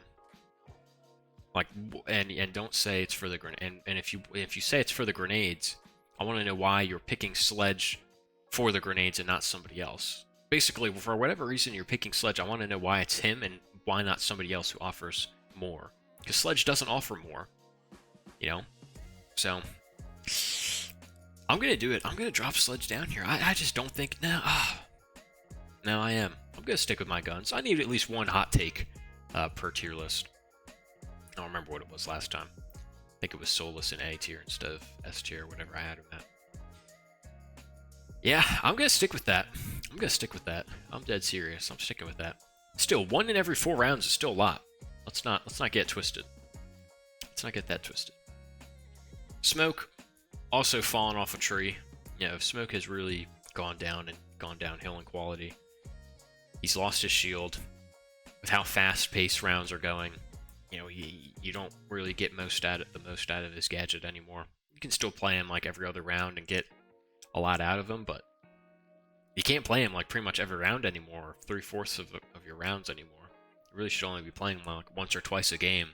Like, and don't say it's for the grenade. And if you say it's for the grenades, I want to know why you're picking Sledge for the grenades and not somebody else. Basically, for whatever reason you're picking Sledge, I want to know why it's him and why not somebody else who offers more. Because Sledge doesn't offer more, you know? So, I'm going to do it. I'm going to drop Sledge down here. I just don't think... No, no, I am. I'm going to stick with my guns. I need at least one hot take per tier list. I don't remember what it was last time. I think it was Solus in A tier instead of S tier, whatever I had him at. Yeah, I'm going to stick with that. I'm dead serious. I'm sticking with that. Still, 1 in every 4 rounds is still a lot. Let's not get it twisted. Let's not get that twisted. Smoke, also fallen off a tree. You know, Smoke has really gone down and gone downhill in quality. He's lost his shield. With how fast-paced rounds are going, you know, you don't really get the most out of his gadget anymore. You can still play him like every other round and get a lot out of him, but you can't play him like pretty much every round anymore, 3/4 of your rounds anymore. You really should only be playing him like once or twice a game.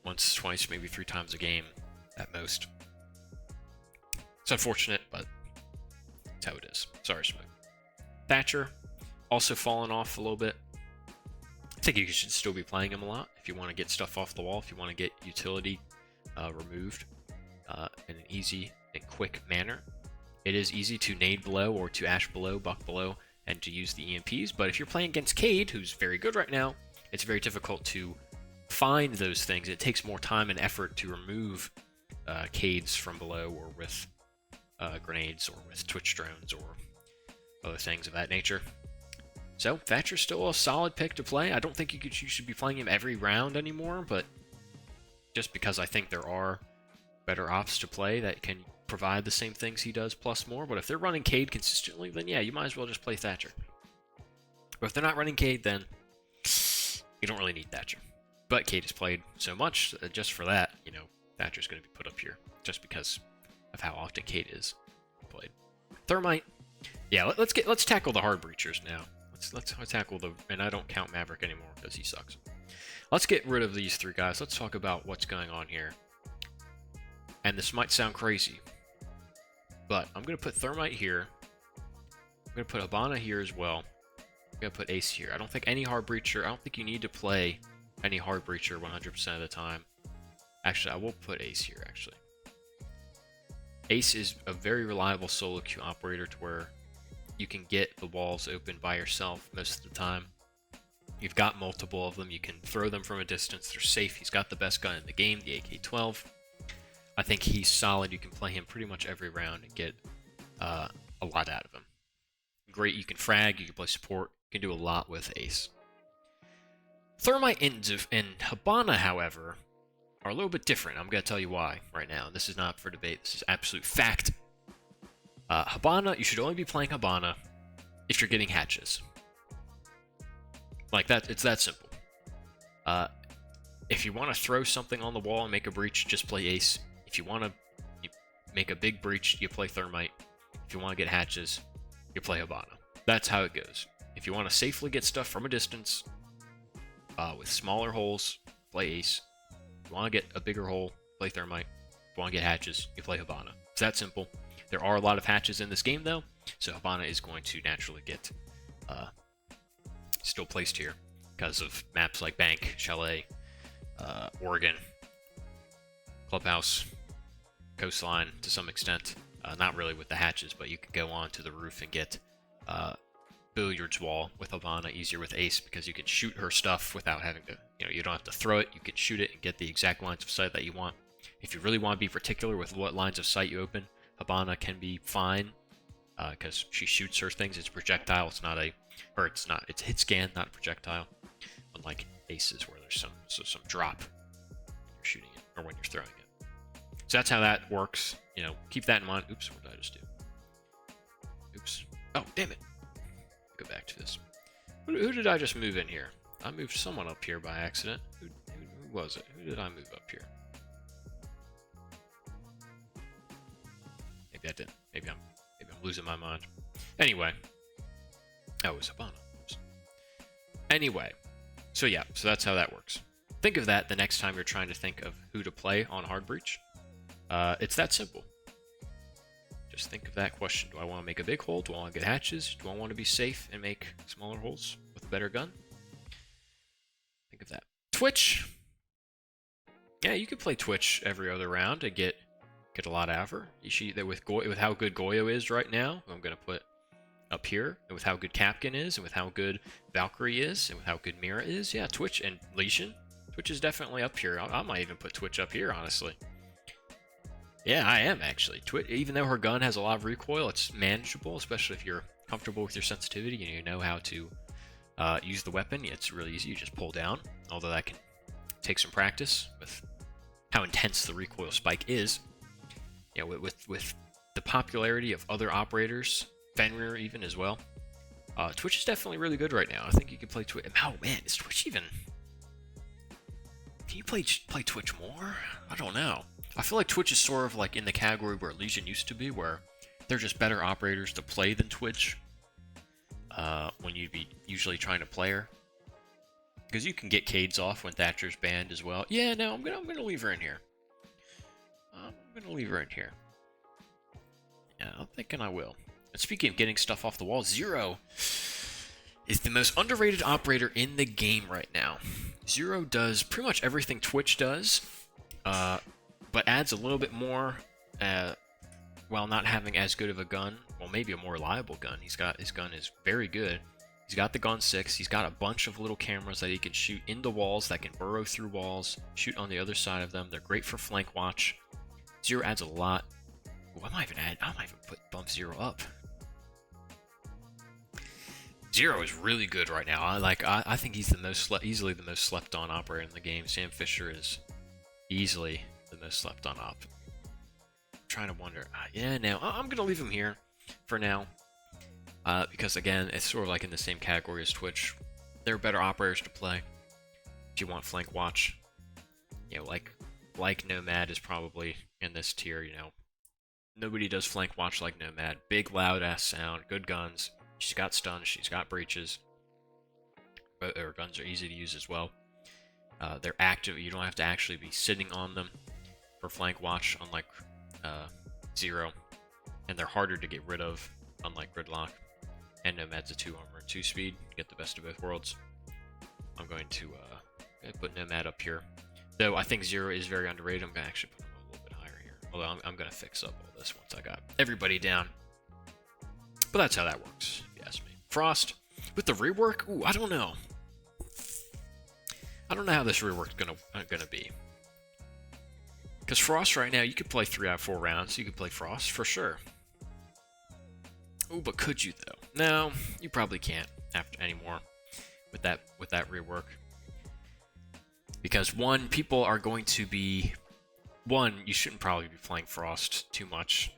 Once, twice, maybe 3 times a game at most. It's unfortunate, but that's how it is. Sorry, Smoke. Thatcher, also fallen off a little bit. I think you should still be playing him a lot if you want to get stuff off the wall, if you want to get utility removed in an easy and quick manner. It is easy to nade below or to ash below, buck below, and to use the EMPs, but if you're playing against Cade, who's very good right now, it's very difficult to find those things. It takes more time and effort to remove Cades from below, or with grenades, or with Twitch drones, or other things of that nature. So Thatcher's still a solid pick to play. I don't think you should be playing him every round anymore, but just because I think there are better ops to play that can provide the same things he does plus more. But if they're running Cade consistently, then yeah, you might as well just play Thatcher. But if they're not running Cade, then you don't really need Thatcher. But Cade is played so much, just for that, you know, Thatcher's going to be put up here, just because of how often Cade is played. Thermite, yeah, let's tackle the hard breachers now. Let's tackle the, and I don't count Maverick anymore because he sucks. Let's get rid of these three guys. Let's talk about what's going on here. And this might sound crazy, but I'm going to put Thermite here. I'm going to put Hibana here as well. I'm going to put Ace here. I don't think any hard breacher, I don't think you need to play any hard breacher 100% of the time. Actually, I will put Ace here, actually. Ace is a very reliable solo queue operator to where you can get the walls open by yourself most of the time. You've got multiple of them. You can throw them from a distance. They're safe. He's got the best gun in the game, the AK-12. I think he's solid. You can play him pretty much every round and get a lot out of him. Great. You can frag. You can play support. You can do a lot with Ace. Thermite and Hibana, however, are a little bit different. I'm going to tell you why right now. This is not for debate. This is absolute fact. Hibana, you should only be playing Hibana if you're getting hatches. Like that, it's that simple. If you want to throw something on the wall and make a breach, just play Ace. If you want to make a big breach, you play Thermite. If you want to get hatches, you play Hibana. That's how it goes. If you want to safely get stuff from a distance, with smaller holes, play Ace. If you want to get a bigger hole, play Thermite. If you want to get hatches, you play Hibana. It's that simple. There are a lot of hatches in this game, though, so Hibana is going to naturally get still placed here because of maps like Bank, Chalet, Oregon, Clubhouse, Coastline to some extent. Not really with the hatches, but you can go on to the roof and get Billiards wall with Hibana easier with Ace because you can shoot her stuff without having to, you don't have to throw it. You can shoot it and get the exact lines of sight that you want. If you really want to be particular with what lines of sight you open, Hibana can be fine because she shoots her things. It's a projectile. It's not a, or it's not. It's hit scan, not a projectile. Unlike Aces, where there's some drop when you're shooting it or when you're throwing it. So that's how that works. Keep that in mind. Oops, what did I just do? Oops. Oh, damn it. Go back to this. Who did I just move in here? I moved someone up here by accident. Who was it? Who did I move up here? Maybe I didn't. Maybe I'm losing my mind. Anyway. Oh, it was Hibana. Oops. Anyway. So yeah, so that's how that works. Think of that the next time you're trying to think of who to play on Hard Breach. It's that simple. Just think of that question. Do I want to make a big hole? Do I want to get hatches? Do I want to be safe and make smaller holes with a better gun? Think of that. Twitch. Yeah, you could play Twitch every other round and get a lot out of her. With how good Goyo is right now, I'm going to put up here, and with how good Capkin is, and with how good Valkyrie is, and with how good Mira is, yeah, Twitch and Legion. Twitch is definitely up here. I might even put Twitch up here, honestly. Yeah, I am actually. Even though her gun has a lot of recoil, it's manageable, especially if you're comfortable with your sensitivity and you know how to use the weapon. It's really easy. You just pull down, although that can take some practice with how intense the recoil spike is. With the popularity of other operators, Fenrir even as well. Twitch is definitely really good right now. I think you can play Twitch. Oh man, is Twitch even? Can you play Twitch more? I don't know. I feel like Twitch is sort of like in the category where Legion used to be, where they're just better operators to play than Twitch. When you'd be usually trying to play her, because you can get Cades off when Thatcher's banned as well. Yeah, no, I'm gonna leave her in here. Yeah, I'm thinking I will. And speaking of getting stuff off the wall, Zero. is the most underrated operator in the game right now. Zero does pretty much everything Twitch does, but adds a little bit more while not having as good of a gun. Well, maybe a more reliable gun. His gun is very good. He's got the Gun 6. He's got a bunch of little cameras that he can shoot into walls, that can burrow through walls, shoot on the other side of them. They're great for flank watch. Zero adds a lot. Ooh, I might even bump Zero up. Zero is really good right now. I think he's easily the most slept on operator in the game. Sam Fisher is easily the most slept on op. I'm trying to wonder. Yeah, no, I'm gonna leave him here for now. Because again, it's sort of like in the same category as Twitch. There are better operators to play. If you want flank watch, you know, like Nomad is probably in this tier. You know, nobody does flank watch like Nomad. Big, loud ass sound, good guns. She's got stuns. She's got breaches. But her guns are easy to use as well. They're active. You don't have to actually be sitting on them for flank watch, unlike Zero. And they're harder to get rid of, unlike Gridlock. And Nomad's a 2 armor and 2 speed. Get the best of both worlds. I'm going to put Nomad up here. Though I think Zero is very underrated. I'm going to actually put him a little bit higher here. Although I'm going to fix up all this once I got everybody down. But that's how that works, if you ask me. Frost, with the rework? Ooh, I don't know. I don't know how this rework's gonna be. Because Frost right now, you could play 3 out of 4 rounds. You could play Frost for sure. Ooh, but could you though? No, you probably can't after anymore with that rework. Because one, people are going to be you shouldn't probably be playing Frost too much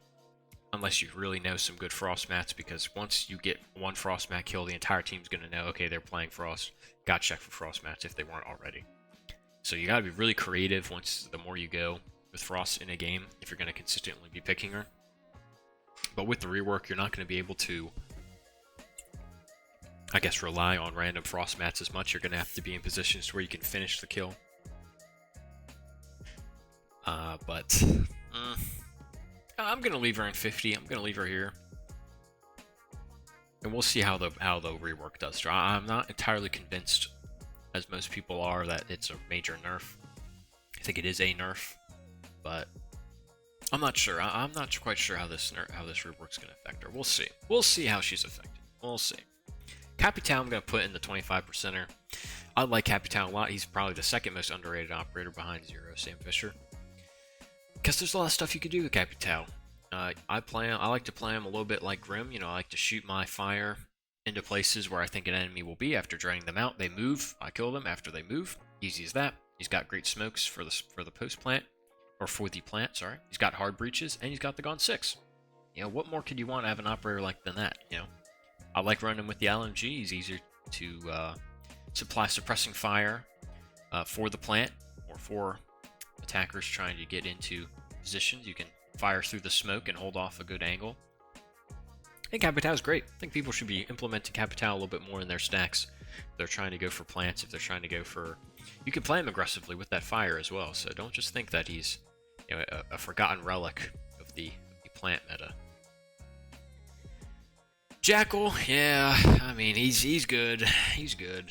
unless you really know some good Frost mats, because once you get one Frost mat kill, the entire team's gonna know, okay, they're playing Frost. Gotta check for Frost mats if they weren't already. So you gotta be really creative the more you go with Frost in a game if you're gonna consistently be picking her. But with the rework, you're not going to be able to, I guess, rely on random Frost mats as much. You're going to have to be in positions where you can finish the kill. But I'm going to leave her in 50. I'm going to leave her here. And we'll see how the rework does. I'm not entirely convinced, as most people are, that it's a major nerf. I think it is a nerf, but I'm not sure. I'm not quite sure how this rework's going to affect her. We'll see. We'll see how she's affected. We'll see. Capital I'm going to put in the 25%er. I like Capital a lot. He's probably the second most underrated operator behind Zero, Sam Fisher. Because there's a lot of stuff you can do with Capital. I like to play him a little bit like Grim. You know, I like to shoot my fire into places where I think an enemy will be. After draining them out, they move. I kill them after they move. Easy as that. He's got great smokes for the post plant, or for the plant. Sorry. He's got hard breaches, and he's got the Gun 6. You know, what more could you want to have an operator like than that? You know, I like running him with the LMG. He's easier to supply suppressing fire for the plant, or for attackers trying to get into positions. You can fire through the smoke and hold off a good angle. I think Capital is great. I think people should be implementing Capital a little bit more in their stacks. If they're trying to go for plants, if they're trying to go for... You can play him aggressively with that fire as well, so don't just think that he's, you know, a forgotten relic of the plant meta. Jackal, yeah, I mean, he's good. He's good.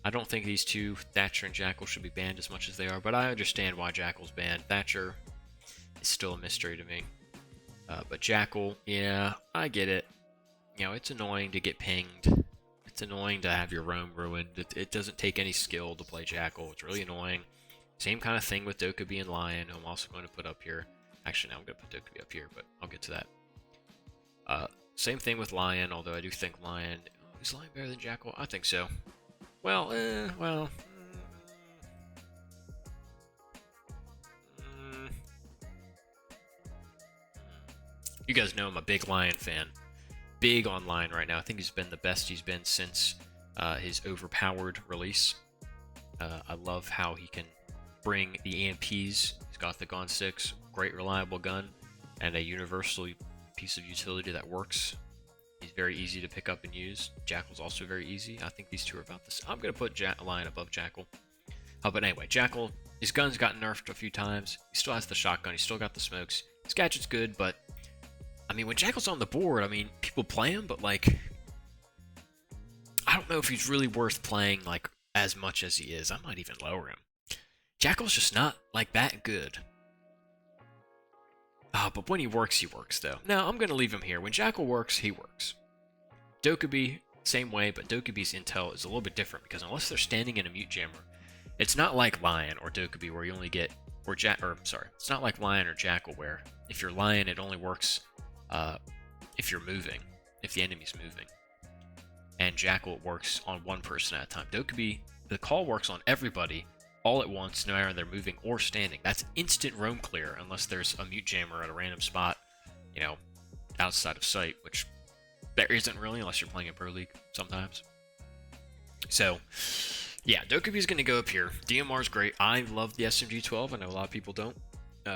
I don't think these two, Thatcher and Jackal, should be banned as much as they are, but I understand why Jackal's banned. Thatcher is still a mystery to me. But Jackal, yeah, I get it. You know, it's annoying to get pinged. It's annoying to have your roam ruined. It doesn't take any skill to play Jackal. It's really annoying. Same kind of thing with Dokkaebi and Lion, who I'm also going to put up here. Actually, now I'm going to put Dokkaebi up here, but I'll get to that. Same thing with Lion, although I do think Lion... Oh, is Lion better than Jackal? I think so. Well, You guys know I'm a big Lion fan. Big on Lion right now. I think he's been the best he's been since his overpowered release. I love how he can bring the EMPs. He's got the Gun 6, great reliable gun, and a universal piece of utility that works. He's very easy to pick up and use. Jackal's also very easy. I think these two are about the same. I'm going to put Lion above Jackal. But anyway, Jackal, his gun's got nerfed a few times. He still has the shotgun. He's still got the smokes. His gadget's good, but I mean, when Jackal's on the board, I mean, people play him, but like, don't know if he's really worth playing like as much as he is. I might even lower him. Jackal's just not like that good. But when he works though. No, I'm gonna leave him here. When Jackal works, he works. Dokubi, same way, but Dokubi's intel is a little bit different because unless they're standing in a mute jammer, it's not like Lion or Dokubi where you only get, it's not like Lion or Jackal where if you're Lion, it only works if you're moving, if the enemy's moving. And Jackal works on one person at a time. Dokubi, the call works on everybody all at once, no matter if they're moving or standing. That's instant roam clear unless there's a mute jammer at a random spot, you know, outside of sight, which there isn't really unless you're playing in Pro League sometimes. So, yeah, Dokubi's going to go up here. DMR's great. I love the SMG-12. I know a lot of people don't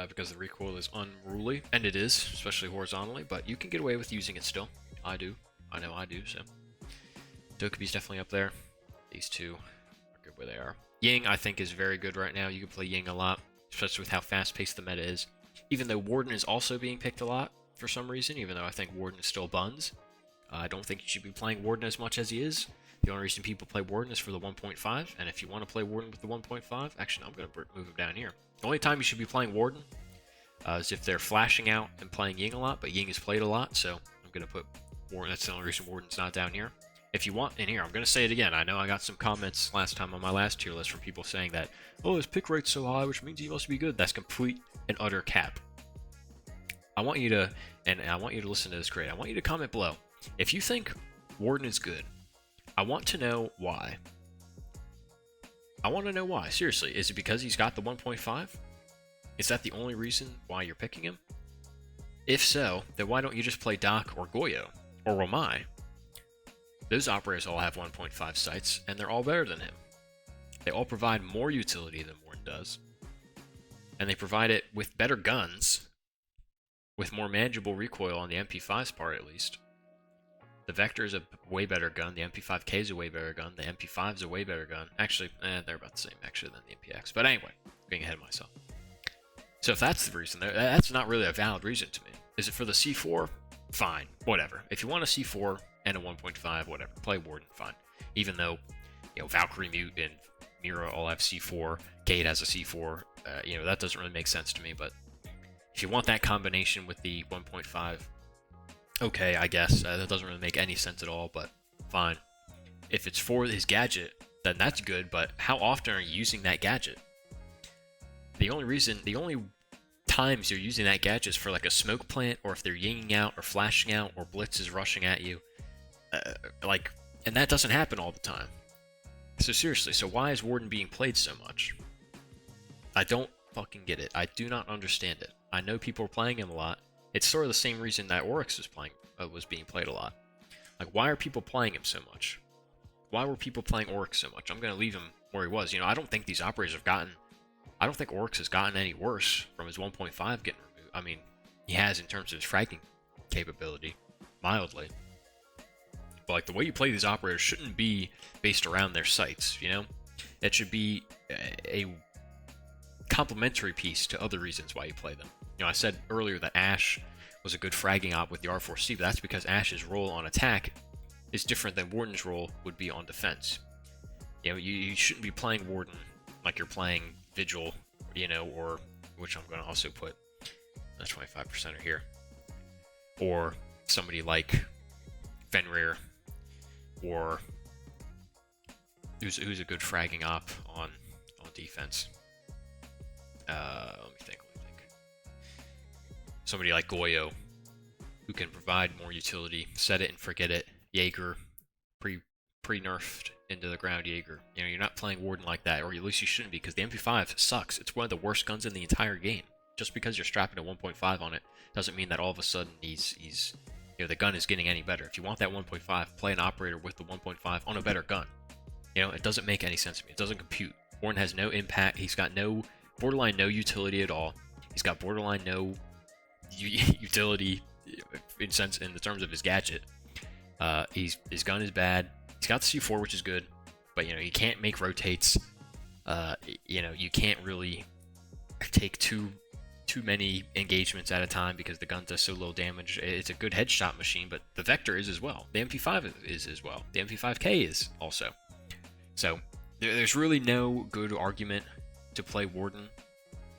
because the recoil is unruly, and it is, especially horizontally, but you can get away with using it still. I do. I know I do, so. Dokubi's definitely up there. These two are good where they are. Ying, I think, is very good right now. You can play Ying a lot, especially with how fast-paced the meta is. Even though Warden is also being picked a lot for some reason, even though I think Warden is still buns. I don't think you should be playing Warden as much as he is. The only reason people play Warden is for the 1.5, and if you want to play Warden with the 1.5, actually, I'm going to move him down here. The only time you should be playing Warden is if they're flashing out and playing Ying a lot, but Ying is played a lot, so I'm going to put Warden. That's the only reason Warden's not down here. If you want, in here, I'm going to say it again. I know I got some comments last time on my last tier list from people saying that, oh, his pick rate's so high, which means he must be good. That's complete and utter cap. I want you to, and I want you to listen to this crate. I want you to comment below. If you think Warden is good, I want to know why. I want to know why. Seriously, is it because he's got the 1.5? Is that the only reason why you're picking him? If so, then why don't you just play Doc or Goyo or Romai? Those operators all have 1.5 sights, and they're all better than him. They all provide more utility than Warden does. And they provide it with better guns, with more manageable recoil on the MP5's part at least. The Vector is a way better gun, the MP5K is a way better gun, the MP5 is a way better gun. Actually, they're about the same actually than the MPX. But anyway, getting ahead of myself. So if that's the reason, that's not really a valid reason to me. Is it for the C4? Fine, whatever. If you want a C4 and a 1.5, whatever, play Warden, fine. Even though, you know, Valkyrie Mute and Mira all have C4, Cade has a C4, you know, that doesn't really make sense to me, but if you want that combination with the 1.5, okay, I guess. That doesn't really make any sense at all, but fine. If it's for his gadget, then that's good, but how often are you using that gadget? The only times you're using that gadget is for like a smoke plant, or if they're yinging out, or flashing out, or Blitz is rushing at you. And that doesn't happen all the time. So seriously, so why is Warden being played so much? I don't fucking get it. I do not understand it. I know people are playing him a lot. It's sort of the same reason that Oryx was being played a lot. Like, why are people playing him so much? Why were people playing Oryx so much? I'm going to leave him where he was. You know, I don't think these operators have gotten... I don't think Oryx has gotten any worse from his 1.5 getting removed. I mean, he has in terms of his fragging capability, mildly. But, like, the way you play these operators shouldn't be based around their sights, you know? It should be a complementary piece to other reasons why you play them. You know, I said earlier that Ashe was a good fragging op with the R4C, but that's because Ashe's role on attack is different than Warden's role would be on defense. You know, you shouldn't be playing Warden like you're playing Vigil, you know, or, which I'm going to also put, that's 25% here, or somebody like Fenrir, or who's a good fragging op on defense. Let me think. Somebody like Goyo, who can provide more utility, set it and forget it. Jaeger, pre-nerfed into the ground Jaeger. You know, you're not playing Warden like that, or at least you shouldn't be, because the MP5 sucks. It's one of the worst guns in the entire game. Just because you're strapping a 1.5 on it doesn't mean that all of a sudden he's you know, the gun is getting any better. If you want that 1.5, play an operator with the 1.5 on a better gun. You know, it doesn't make any sense to me. It doesn't compute. Warden has no impact. He's got borderline no utility at all. He's got borderline no utility in the terms of his gadget. His gun is bad. He's got the C4, which is good, but you know, you can't make rotates. You know, you can't really take two too many engagements at a time because the gun does so little damage. It's a good headshot machine, but the Vector is as well. The MP5 is as well. The MP5K is also. So there's really no good argument to play Warden,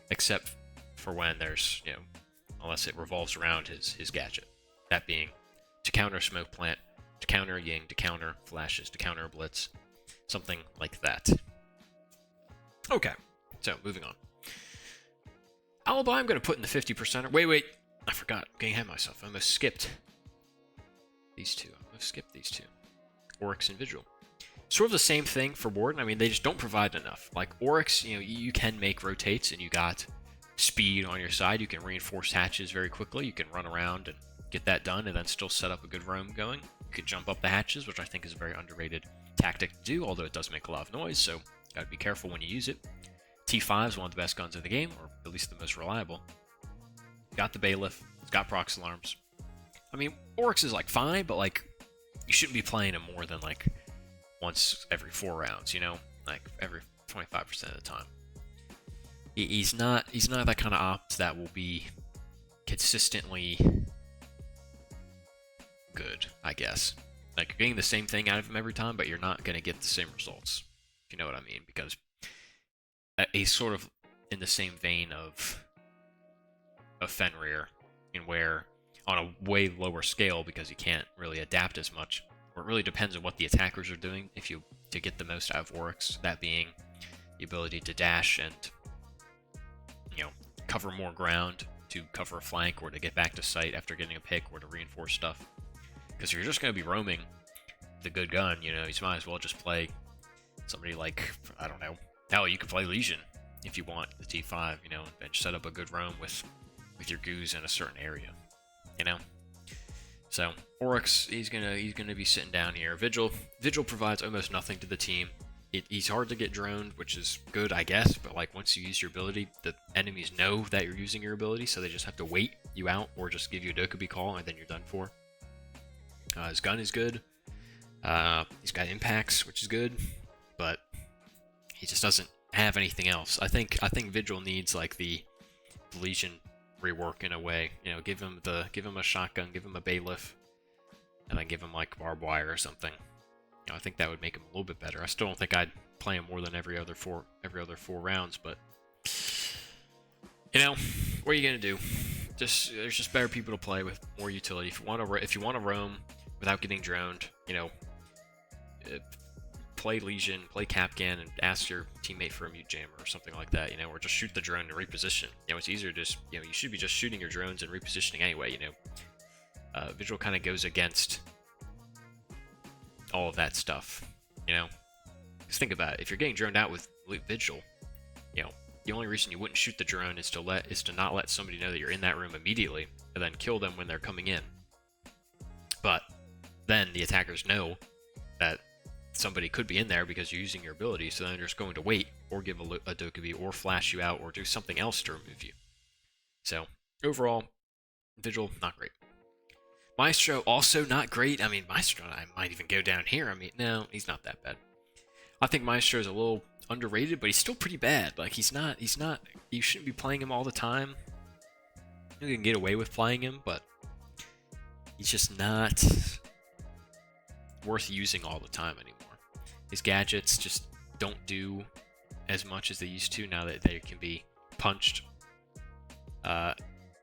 except for when there's, unless it revolves around his gadget. That being to counter Smoke Plant, to counter Ying, to counter flashes, to counter Blitz. Something like that. Okay, so moving on. Alibi, I'm going to put in the 50%. Wait, I forgot. I'm getting ahead of myself. I almost skipped these two. Oryx and Vigil. Sort of the same thing for Warden. I mean, they just don't provide enough. Like Oryx, you can make rotates and you got speed on your side. You can reinforce hatches very quickly. You can run around and get that done and then still set up a good roam going. You can jump up the hatches, which I think is a very underrated tactic to do, although it does make a lot of noise, so gotta be careful when you use it. T5 is one of the best guns in the game, or at least the most reliable. Got the Bailiff, it's got prox alarms. I mean, Oryx is like fine, but like you shouldn't be playing him more than like once every 4 rounds, like every 25% of the time. He's not that kind of opt that will be consistently good, I guess. Like, you're getting the same thing out of him every time, but you're not going to get the same results, if you know what I mean, because he's sort of in the same vein of Fenrir, in where, on a way lower scale, because he can't really adapt as much, or it really depends on what the attackers are doing, to get the most out of Oryx, that being the ability to dash and, cover more ground, to cover a flank, or to get back to sight after getting a pick, or to reinforce stuff. Because if you're just going to be roaming the good gun, you might as well just play somebody like, I don't know, hell, you can play Legion if you want the T5, and set up a good roam with your goose in a certain area, So Oryx, he's gonna be sitting down here. Vigil provides almost nothing to the team. He's hard to get droned, which is good, I guess, but like once you use your ability, the enemies know that you're using your ability, so they just have to wait you out or just give you a Dokkaebi call and then you're done for. His gun is good. He's got impacts, which is good, but he just doesn't have anything else. I think Vigil needs like the Legion rework in a way. Give him a shotgun, give him a bailiff, and then give him like barbed wire or something. I think that would make him a little bit better. I still don't think I'd play him more than every other four rounds, but what are you gonna do? There's just better people to play with more utility. If you want to roam without getting droned, play Legion, play Capcan, and ask your teammate for a mute jammer or something like that, or just shoot the drone and reposition. It's easier to just, you should be just shooting your drones and repositioning anyway, Vigil kind of goes against all of that stuff, Because think about it, if you're getting droned out with Vigil, the only reason you wouldn't shoot the drone is to not let somebody know that you're in that room immediately, and then kill them when they're coming in. But then the attackers know that somebody could be in there because you're using your ability, so then they're just going to wait, or give a Dokkaebi, or flash you out, or do something else to remove you. So, overall, Vigil, not great. Maestro, also not great. I mean, Maestro, I might even go down here. I mean, no, he's not that bad. I think Maestro is a little underrated, but he's still pretty bad. Like, he's not, you shouldn't be playing him all the time. You can get away with playing him, but he's just not worth using all the time anymore. His gadgets just don't do as much as they used to now that they can be punched.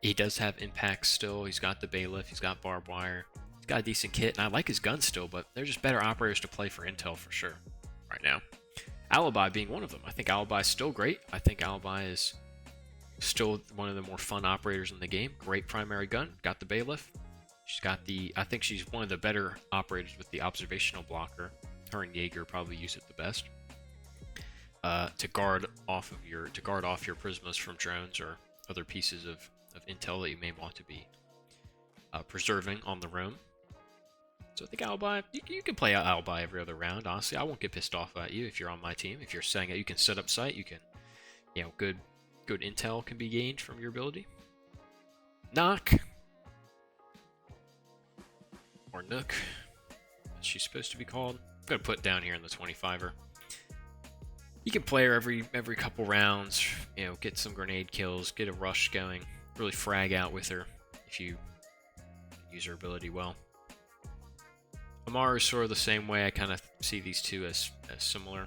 He does have impacts still. He's got the bailiff, he's got barbed wire, he's got a decent kit, and I like his gun still, but they're just better operators to play for intel for sure right now. Alibi being one of them. I think Alibi is still great. I think Alibi is still one of the more fun operators in the game. Great primary gun. Got the bailiff. I think she's one of the better operators with the observational blocker. Her and Jaeger probably use it the best. To guard off your prismas from drones or other pieces of intel that you may want to be preserving on the roam. So I think Alibi, you can play Alibi every other round, honestly. I won't get pissed off at you if you're on my team. If you're saying that you can set up site, you can, good intel can be gained from your ability. Knock. Or Nook, as she's supposed to be called. I'm going to put down here in the 25er. You can play her every couple rounds, you know, get some grenade kills, get a rush going, really frag out with her if you use her ability well. Amaru's sort of the same way. I kind of see these two as similar.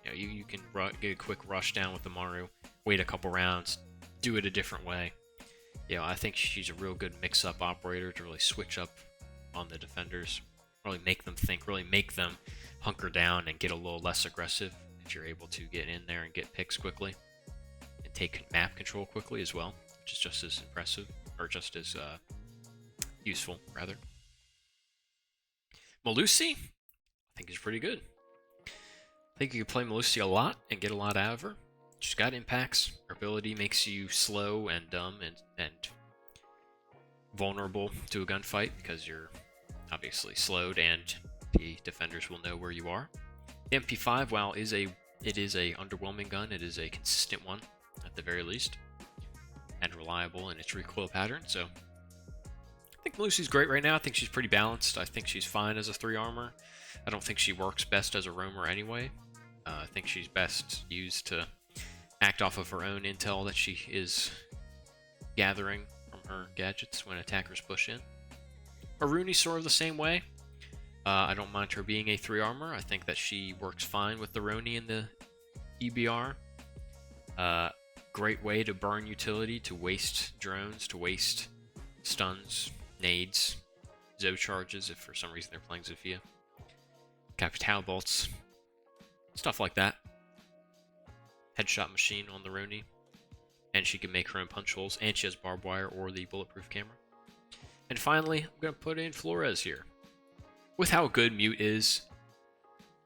You know, you can get a quick rush down with Amaru, wait a couple rounds, do it a different way. You know, I think she's a real good mix-up operator to really switch up on the defenders, really make them think, really make them hunker down and get a little less aggressive if you're able to get in there and get picks quickly and take map control quickly as well, which is just as impressive, or just as useful, rather. Melusi, I think is pretty good. I think you can play Melusi a lot and get a lot out of her. She's got impacts. Her ability makes you slow and dumb and vulnerable to a gunfight because you're obviously slowed and the defenders will know where you are. The MP5, while it is a underwhelming gun, it is a consistent one at the very least, and reliable in its recoil pattern. So I think Melusi's great right now. I think she's pretty balanced. I think she's fine as a 3 armor. I don't think she works best as a roamer anyway. I think she's best used to act off of her own intel that she is gathering from her gadgets when attackers push in. Aruni's sort of the same way. I don't mind her being a 3 armor. I think that she works fine with the Roni in the EBR. Great way to burn utility, to waste drones, to waste stuns, nades, Zo charges if for some reason they're playing Zofia. Capital bolts, stuff like that. Headshot machine on the Roni. And she can make her own punch holes, and she has barbed wire or the bulletproof camera. And finally, I'm going to put in Flores here. With how good Mute is,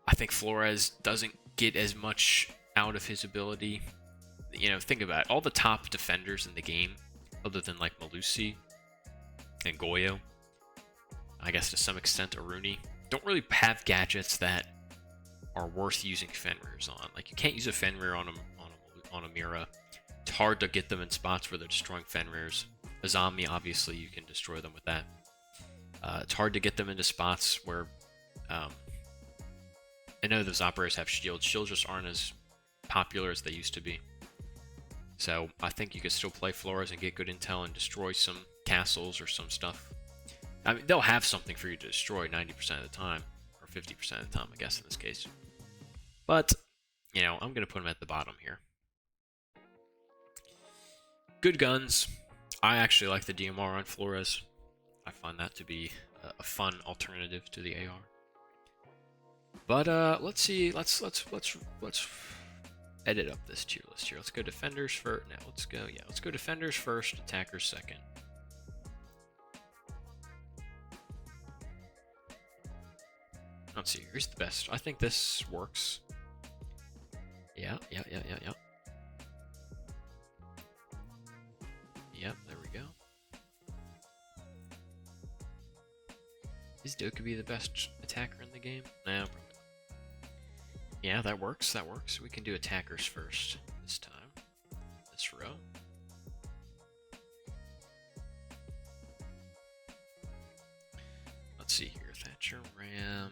I think Flores doesn't get as much out of his ability. You know, think about it. All the top defenders in the game, other than like Melusi and Goyo, I guess to some extent Aruni, don't really have gadgets that are worth using Fenrir's on. Like, you can't use a Fenrir on a Mira. It's hard to get them in spots where they're destroying Fenrirs. Azami, obviously, you can destroy them with that. It's hard to get them into spots where... I know those operators have shields. Shields just aren't as popular as they used to be. So I think you could still play Flores and get good intel and destroy some castles or some stuff. I mean, they'll have something for you to destroy 90% of the time, or 50% of the time, I guess, in this case. But, you know, I'm going to put them at the bottom here. Good guns. I actually like the DMR on Flores. I find that to be a fun alternative to the AR. But let's see. Let's edit up this tier list here. Let's go defenders first. Now let's go defenders first, attackers second. Let's see. Here's the best. I think this works. Yeah. Yep, there we go. Is Dokubi the best attacker in the game? No, probably not. Yeah, that works. We can do attackers first this time. This row. Let's see here. Thatcher, Ram.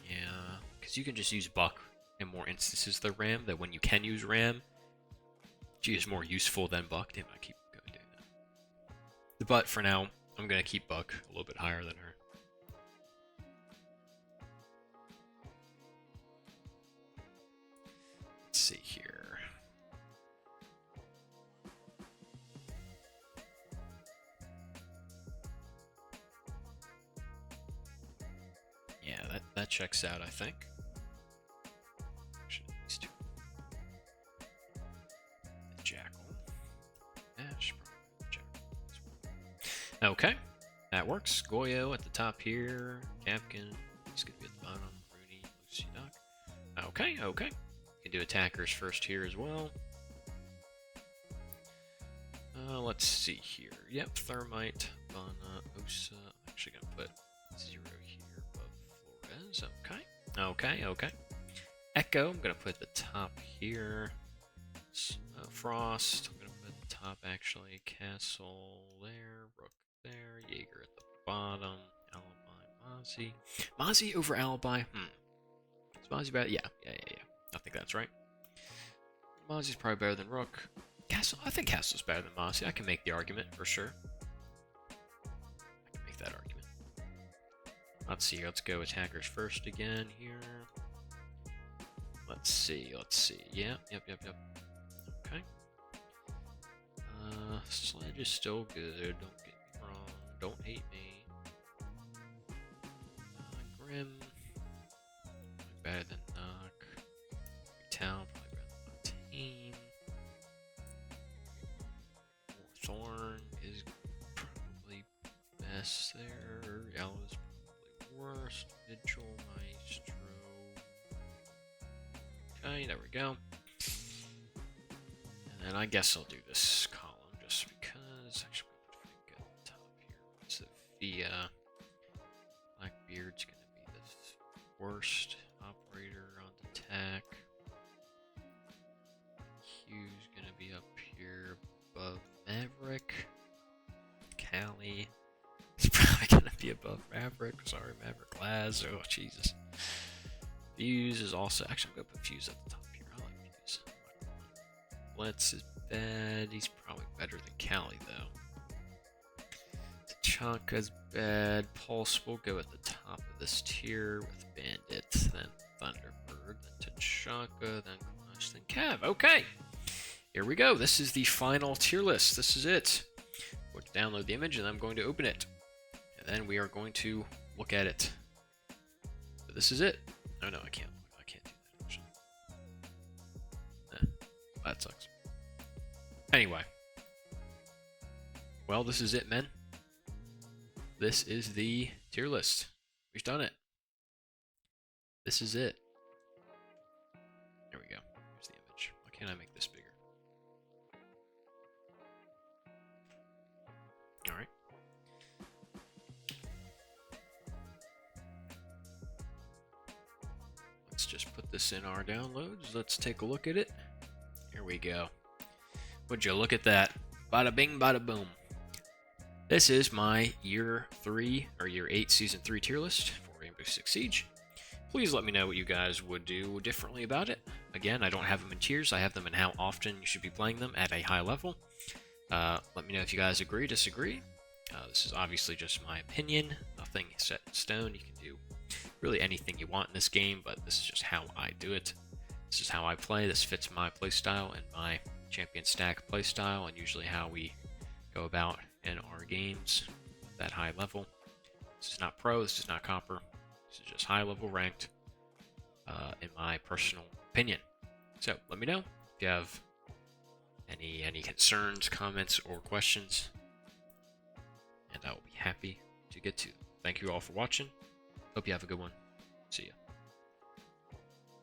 Yeah, because you can just use Buck in more instances than Ram. That when you can use Ram, she is more useful than Buck. Damn, I keep going doing that. But for now, I'm going to keep Buck a little bit higher than her. Let's see here. Yeah, that checks out, I think. Actually, these two. The Jackal. Ash, Jackal. Okay, that works. Goyo at the top here. Capkin. He's gonna be at the bottom. Rooney, Lucy, Doc. Okay. You can do attackers first here as well. Let's see here. Yep, Thermite, Bana, Osa. I'm actually gonna put 0 here above Flores. Okay. Echo, I'm gonna put at the top here. Frost, I'm gonna put at the top actually. Castle there, Rook there, Jaeger at the bottom. Alibi, Mozzie. Mozzie over Alibi? Is Mozzie bad? Yeah. I think that's right. Mozzie's probably better than Rook. Castle, I think Castle's better than Mozzie. I can make the argument for sure. I can make that argument. Let's see. Let's go attackers first again here. Let's see. Yep. Okay. Sledge is still good. Don't get me wrong. Don't hate me. Grim. Better than Knock. Town probably better than Team. Thorn is probably best there. Yellow is probably worst. Vigil, Maestro. Okay, there we go. And then I guess I'll do this column just because. Actually, we'll put on the top here. Sophia. Blackbeard's gonna be the worst operator on the attack. Q's gonna be up here above Maverick. Callie is probably gonna be above Maverick. Sorry, Maverick Laz. Oh, Jesus. Fuse is also. Actually, I'm gonna put Fuse at the top here. I like Fuse. Blitz is bad. He's probably better than Callie, though. Tachanka's bad. Pulse will go at the top of this tier with Bandit, then Thunderbird, then Tachanka, then Clash, then Cav. Okay! Here we go. This is the final tier list. This is it. I'm going to download the image and I'm going to open it. And then we are going to look at it. So this is it. Oh no, I can't do that actually. That sucks. Anyway. Well, this is it, men. This is the tier list. We've done it. This is it. There we go. Here's the image. Why can't I make this bigger? Alright. Let's just put this in our downloads. Let's take a look at it. Here we go. Would you look at that? Bada bing, bada boom. This is my Year 3, or Year 8 Season 3 tier list for Rainbow Six Siege. Please let me know what you guys would do differently about it. Again, I don't have them in tiers, I have them in how often you should be playing them at a high level. Let me know if you guys agree, disagree. This is obviously just my opinion, nothing set in stone. You can do really anything you want in this game, but this is just how I do it. This is how I play, this fits my playstyle and my champion stack playstyle, and usually how we go about in our games at that high level. This is not pro, this is not copper, this is just high level ranked in my personal opinion. So let me know if you have any concerns, comments, or questions, and I will be happy to get to them. Thank you all for watching. Hope you have a good one. See ya.